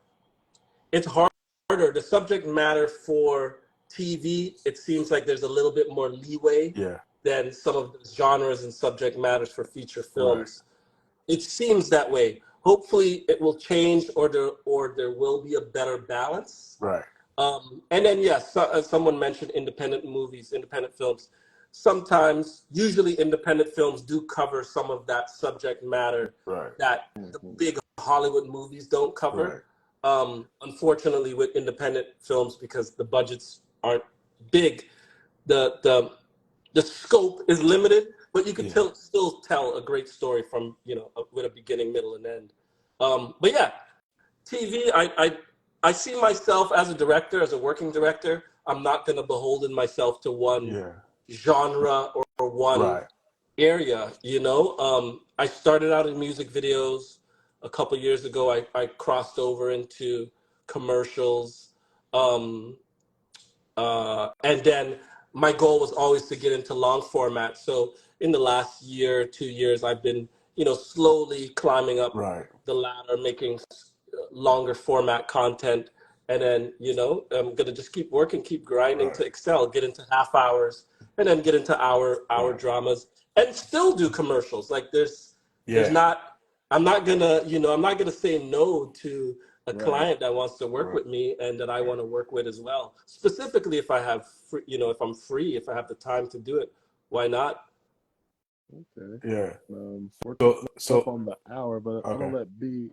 it's harder. The subject matter for TV, it seems like there's a little bit more leeway Yeah. than some of the genres and subject matters for feature Right. films. It seems that way. Hopefully, it will change, or there will be a better balance. Right. And then, yes, someone mentioned independent movies, independent films. Sometimes, usually, independent films do cover some of that subject matter Right. that the big Hollywood movies don't Right. cover. Unfortunately, with independent films, because the budgets aren't big, the the scope is limited, but you can Yeah. still tell a great story from, with a beginning, middle, and end. But yeah, TV, I see myself as a director, as a working director. I'm not going to beholden myself to one Yeah. genre or one Right. area, I started out in music videos. A couple years ago, I crossed over into commercials. Um, and then my goal was always to get into long format. So in the last year, 2 years, I've been, slowly climbing up Right. the ladder, making longer format content. And then, I'm gonna just keep working, keep grinding Right. to excel, get into half hours, and then get into hour Right. dramas, and still do commercials. Like there's Yeah. not, I'm not gonna, I'm not gonna say no to a Right. client that wants to work Right. with me and that I Right. want to work with as well. Specifically, if I have, if I'm free, if I have the time to do it, why not? Okay. Yeah. We're coming up So on the hour, but I'm okay. gonna let B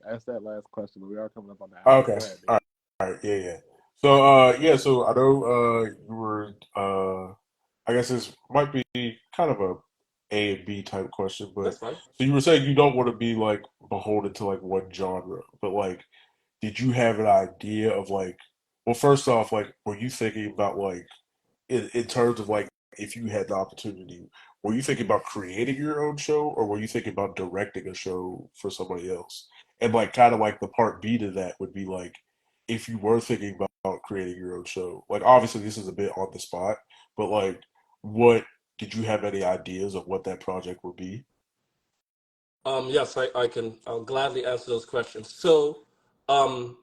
ask that last question. But we are coming up on the hour. Okay. Go ahead, B. All right. All right. Yeah. Yeah. So yeah. So I know you were I guess this might be kind of a and B type question, but That's fine. so you were saying you don't want to be like beholden to like one genre, but like, did you have an idea of like, well, first off, like, were you thinking about like in terms of like if you had the opportunity, were you thinking about creating your own show or were you thinking about directing a show for somebody else? And like kind of like the part B to that would be like if you were thinking about creating your own show, like obviously this is a bit on the spot, but like what did you have any ideas of what that project would be? Yes, I'll gladly answer those questions. So, um,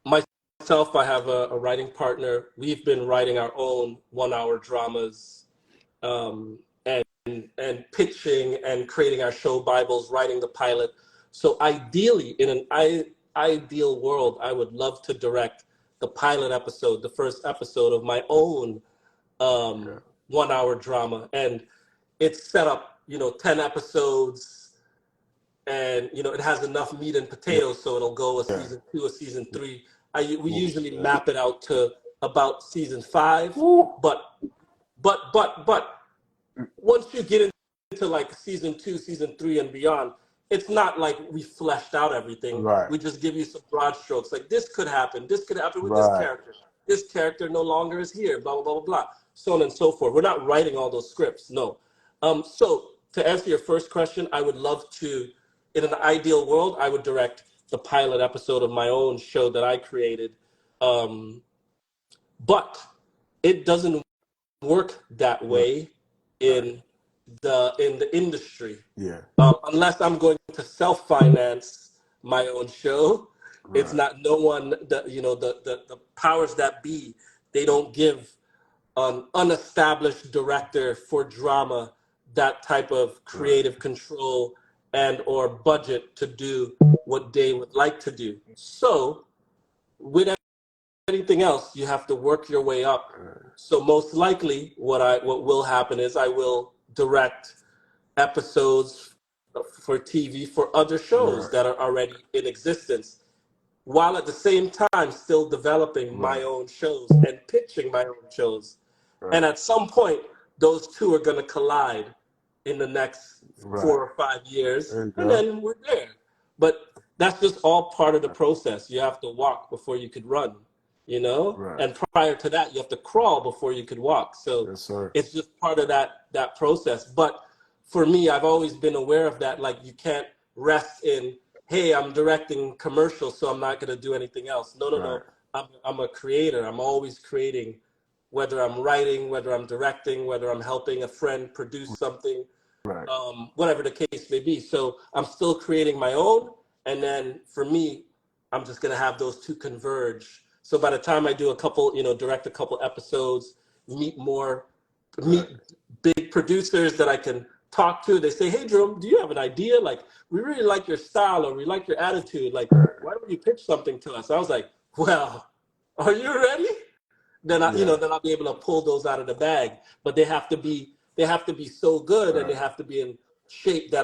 myself, I have a writing partner. We've been writing our own 1 hour dramas, and pitching and creating our show Bibles, writing the pilot. So ideally, in an ideal world, I would love to direct the pilot episode, the first episode of my own Yeah. 1 hour drama. And it's set up, 10 episodes, and it has enough meat and Yeah. potatoes, so it'll go a Yeah. season 2, a season 3. We Ooh, usually yeah. map it out to about season 5, Ooh. but once you get into like season 2, season 3, and beyond, it's not like we fleshed out everything. Right. We just give you some broad strokes. Like this could happen. This could happen with this Right. character. This character no longer is here. Blah blah blah blah blah. So on and so forth. We're not writing all those scripts. No. So to answer your first question, I would love to. In an ideal world, I would direct the pilot episode of my own show that I created. Um, but it doesn't work that Right. way Right. in the industry, Yeah. unless I'm going to self finance my own show. It's Right. not no one that the powers that be. They don't give an unestablished director for drama that type of Right. creative control and or budget to do what they would like to do. So with anything else, you have to work your way up. Right. So most likely, what will happen is I will direct episodes for TV for other shows Right. that are already in existence, while at the same time still developing my Right. own shows and pitching my own shows. And Right. at some point, those two are going to collide in the next Right. 4 or 5 years, There you and go. then we're there. But that's just all part of the Right. process. You have to walk before you could run, Right. and prior to that, you have to crawl before you could walk. So Yes, sir. it's just part of that process. But for me, I've always been aware of that. Like you can't rest in, hey, I'm directing commercials, so I'm not going to do anything else. No, no, Right. no. I'm a creator. I'm always creating, whether I'm writing, whether I'm directing, whether I'm helping a friend produce something. Right. whatever the case may be. So I'm still creating my own, and then for me, I'm just gonna have those two converge. So by the time I do a couple, direct a couple episodes, meet more, Right. meet big producers that I can talk to. They say, "Hey, Jerome, do you have an idea? Like, we really like your style, or we like your attitude. Like, why don't you pitch something to us?" I was like, "Well, are you ready?" Then Yeah. then I'll be able to pull those out of the bag. But they have to be so good, and they Right. have to be in shape that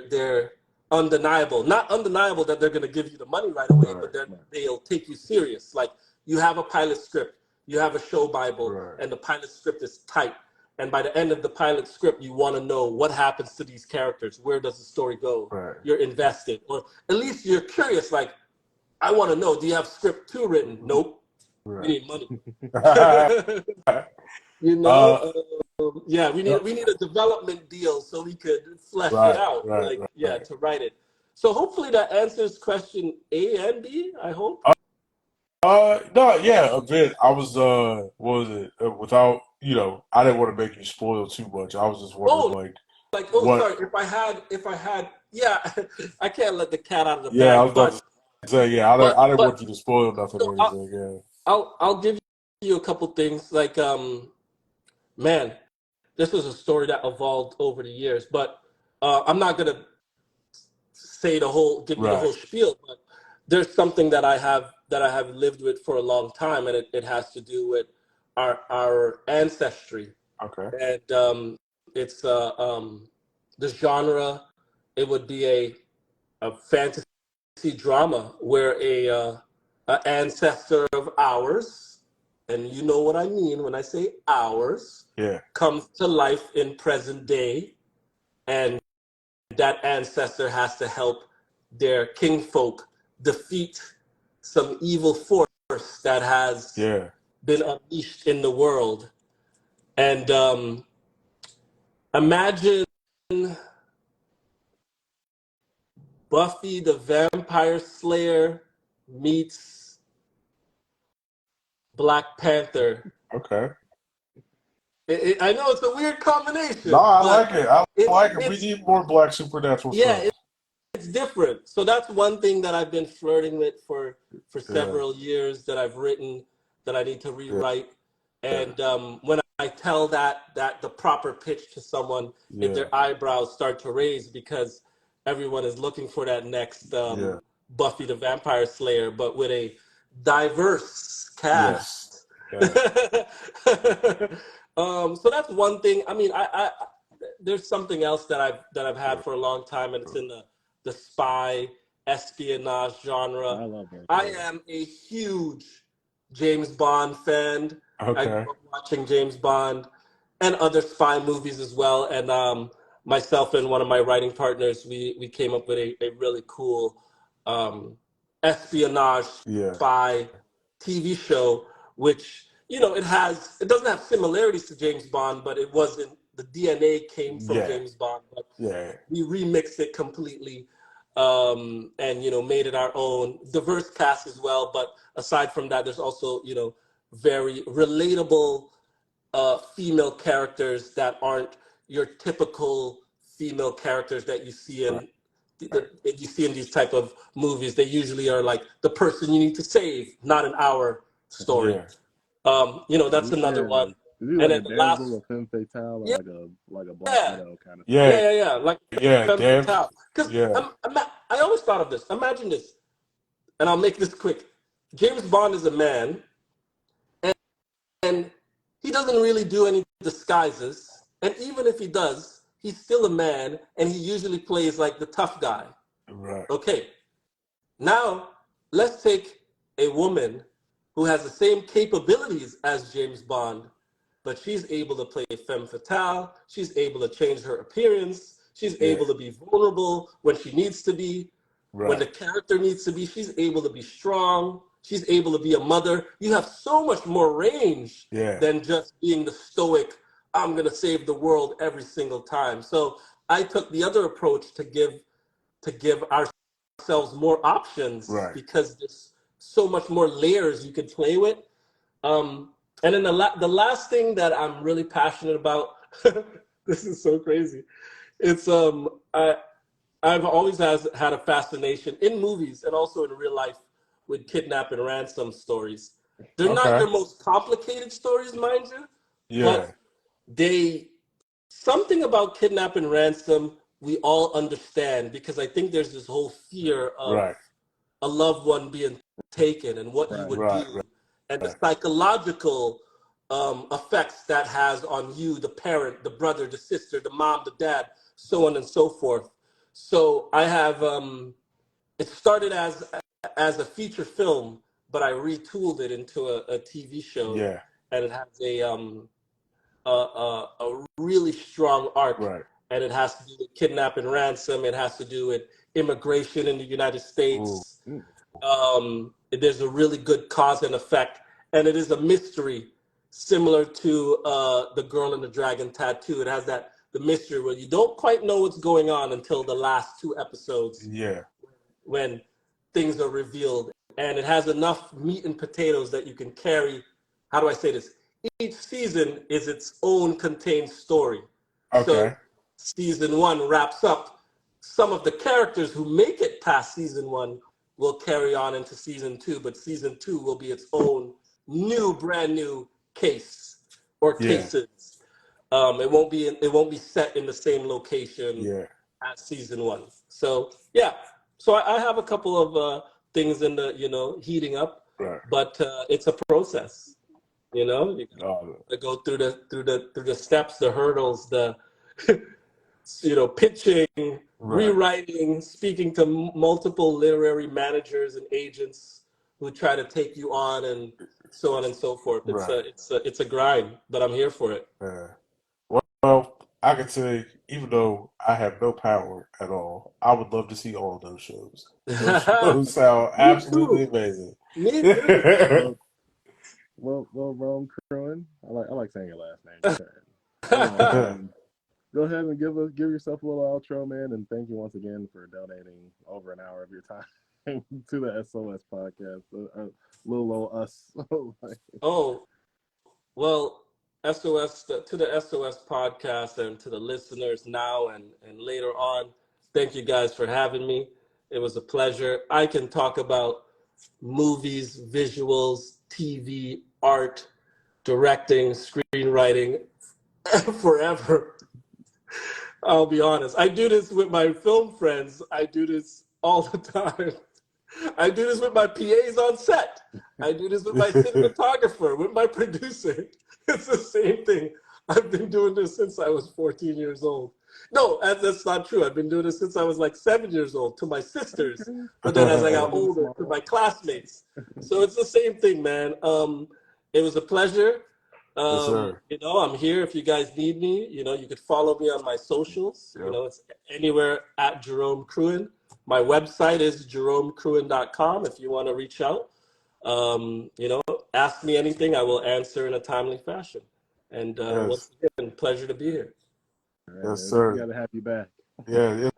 they're undeniable. Not undeniable that they're going to give you the money right away, Right. but they'll take you serious. Like, you have a pilot script, you have a show Bible, Right. and the pilot script is tight. And by the end of the pilot script, you want to know what happens to these characters. Where does the story go? Right. You're invested, or at least you're curious. Like, I want to know, do you have script 2 written? Nope. We Right. need money. uh, Yeah, we need a development deal so we could flesh it right. out, Right. like, yeah, Right. to write it. So hopefully that answers question A and B, I hope. No, yeah, a bit. I was, what was it? Without, I didn't want to make you spoil too much. I was just wondering, Oh, like, what? sorry, if I had, yeah, I can't let the cat out of the Yeah, I bag, was about but to say, yeah, but I didn't but want you to spoil nothing so or I'll anything. Yeah, I'll give you a couple things. Like, man, this was a story that evolved over the years, but I'm not gonna give you the right. whole spiel, but there's something that I have lived with for a long time, and it has to do with our ancestry, Okay. and it's the genre. It would be a fantasy drama where a ancestor of ours, and you know what I mean when I say ours, Yeah. comes to life in present day, and that ancestor has to help their kinfolk defeat some evil force that has Yeah. been unleashed in the world. And imagine Buffy the Vampire Slayer meets Black Panther. Okay. I know it's a weird No, combination, I but like it. I it's like it. We it's need more black supernatural yeah, stuff. it's different. So that's one thing that I've been flirting with for Yeah. several years, that I've written, that I need to Yeah. rewrite. Yeah. And when I tell that the proper pitch to someone, if Yeah. their eyebrows start to raise, because everyone is looking for that next Yeah. Buffy the Vampire Slayer, but with a diverse Yes. cast. Yeah. So that's one thing. I mean, I there's something else that I've had for a long time, and it's in the spy espionage genre. I love that. I Yeah. am a huge James Bond fan. I Okay. grew up watching James Bond and other spy movies as well. And myself and one of my writing partners, we came up with a really cool um, espionage Yeah. spy TV show, which it doesn't have similarities to James Bond, but it wasn't, the DNA came from Yeah. James Bond, but Yeah. we remixed it completely, and made it our own. Diverse cast as well, but aside from that, there's also very relatable female characters that aren't your typical female characters that you see Right. in these type of movies. They usually are like the person you need to save, not an hour story. Yeah. That's another Yeah. one. Is he And like a then the damsel, last, a femme fatale, or yeah, like a Black yeah, Widow kind of thing? Yeah. yeah, like Yeah. femme Damn. fatale. Because Yeah. I always thought of this. Imagine this, and I'll make this quick. James Bond is a man, and he doesn't really do any disguises. And even if he does, he's still a man, and he usually plays like the tough guy. Right. Okay, now let's take a woman who has the same capabilities as James Bond, but she's able to play femme fatale. She's able to change her appearance. She's Yeah. able to be vulnerable when she needs to be, when the Right. character needs to be. She's able to be strong. She's able to be a mother. You have so much more range Yeah. than just being the stoic, I'm going to save the world every single time. So I took the other approach to give ourselves more options, Right. because there's so much more layers you could play with. And then the last thing that I'm really passionate about This is so crazy. It's I I've always had a fascination in movies and also in real life with kidnap and ransom stories. They're not Okay. your most complicated stories, mind you, Yeah. but they something about kidnap and ransom we all understand because I think there's this whole fear of Right. a loved one being taken and what you Right. would Right. do and the Right. psychological effects that has on you, the parent, the brother, the sister, the mom, the dad, so on and so forth. So I have it started as a feature film, but I retooled it into a TV show, Yeah. and it has a really strong arc, Right. and it has to do with kidnap and ransom. It has to do with immigration in the United Ooh. States. Mm. There's a really good cause and effect, and it is a mystery similar to The Girl in the Dragon Tattoo. It has the mystery where you don't quite know what's going on until the last two episodes Yeah. when things are revealed, and it has enough meat and potatoes that you can carry. How do I say this? Each season is its own contained story. So Okay. season one wraps up. Some of the characters who make it past season one will carry on into season two, but season two will be its own brand new case or Yeah. cases. It won't be set in the same location Yeah. as season one. So yeah, so I have a couple of things in the heating up, Right. but it's a process. You Oh, gotta go through the steps, the hurdles, the pitching, right. rewriting, speaking to multiple literary managers and agents who try to take you on and so on and so forth. It's Right. a grind, but I'm here for it. Yeah. Well, I can say, even though I have no power at all, I would love to see all of those shows. Those shows sound Me absolutely too. amazing. Me too. Well, Rome Kruin. I like saying your last name. Anyway, go ahead and give yourself a little outro, man, and thank you once again for donating over an hour of your time to the SOS podcast. Little old us. Like, Oh, well, to the SOS podcast and to the listeners now and later on, thank you guys for having me. It was a pleasure. I can talk about movies, visuals, TV, art, directing, screenwriting forever. I'll be honest. I do this with my film friends. I do this all the time. I do this with my PAs on set. I do this with my cinematographer, with my producer. It's the same thing. I've been doing this since I was 14 years old. No, that's not true. I've been doing this since I was like 7 years old to my sisters. okay, But then as I got started in the older, to small. my classmates. So it's the same thing, man. It was a pleasure. Yes, sir. I'm here if you guys need me. You could follow me on my socials. Yep. It's anywhere at Jerome Kruin. My website is jeromekruin.com if you want to reach out. Ask me anything. I will answer in a timely fashion. And Yes. once again, pleasure to be here. All right, Yes, man. We sir. got to have you back. Yeah, yes,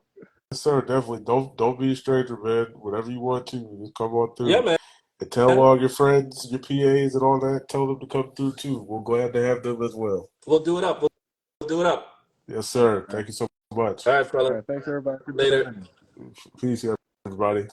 sir. Definitely. Don't be a stranger, man. Whatever you want to, just come on Yeah, through. man. And tell all your friends, your PAs, and all that. Tell them to come through too. We're glad to have them as well. We'll do it up. We'll do it up. Yes, sir. All right, Thank you so much. All right, all brother. right. Thanks everybody for Later. joining. Peace, everybody.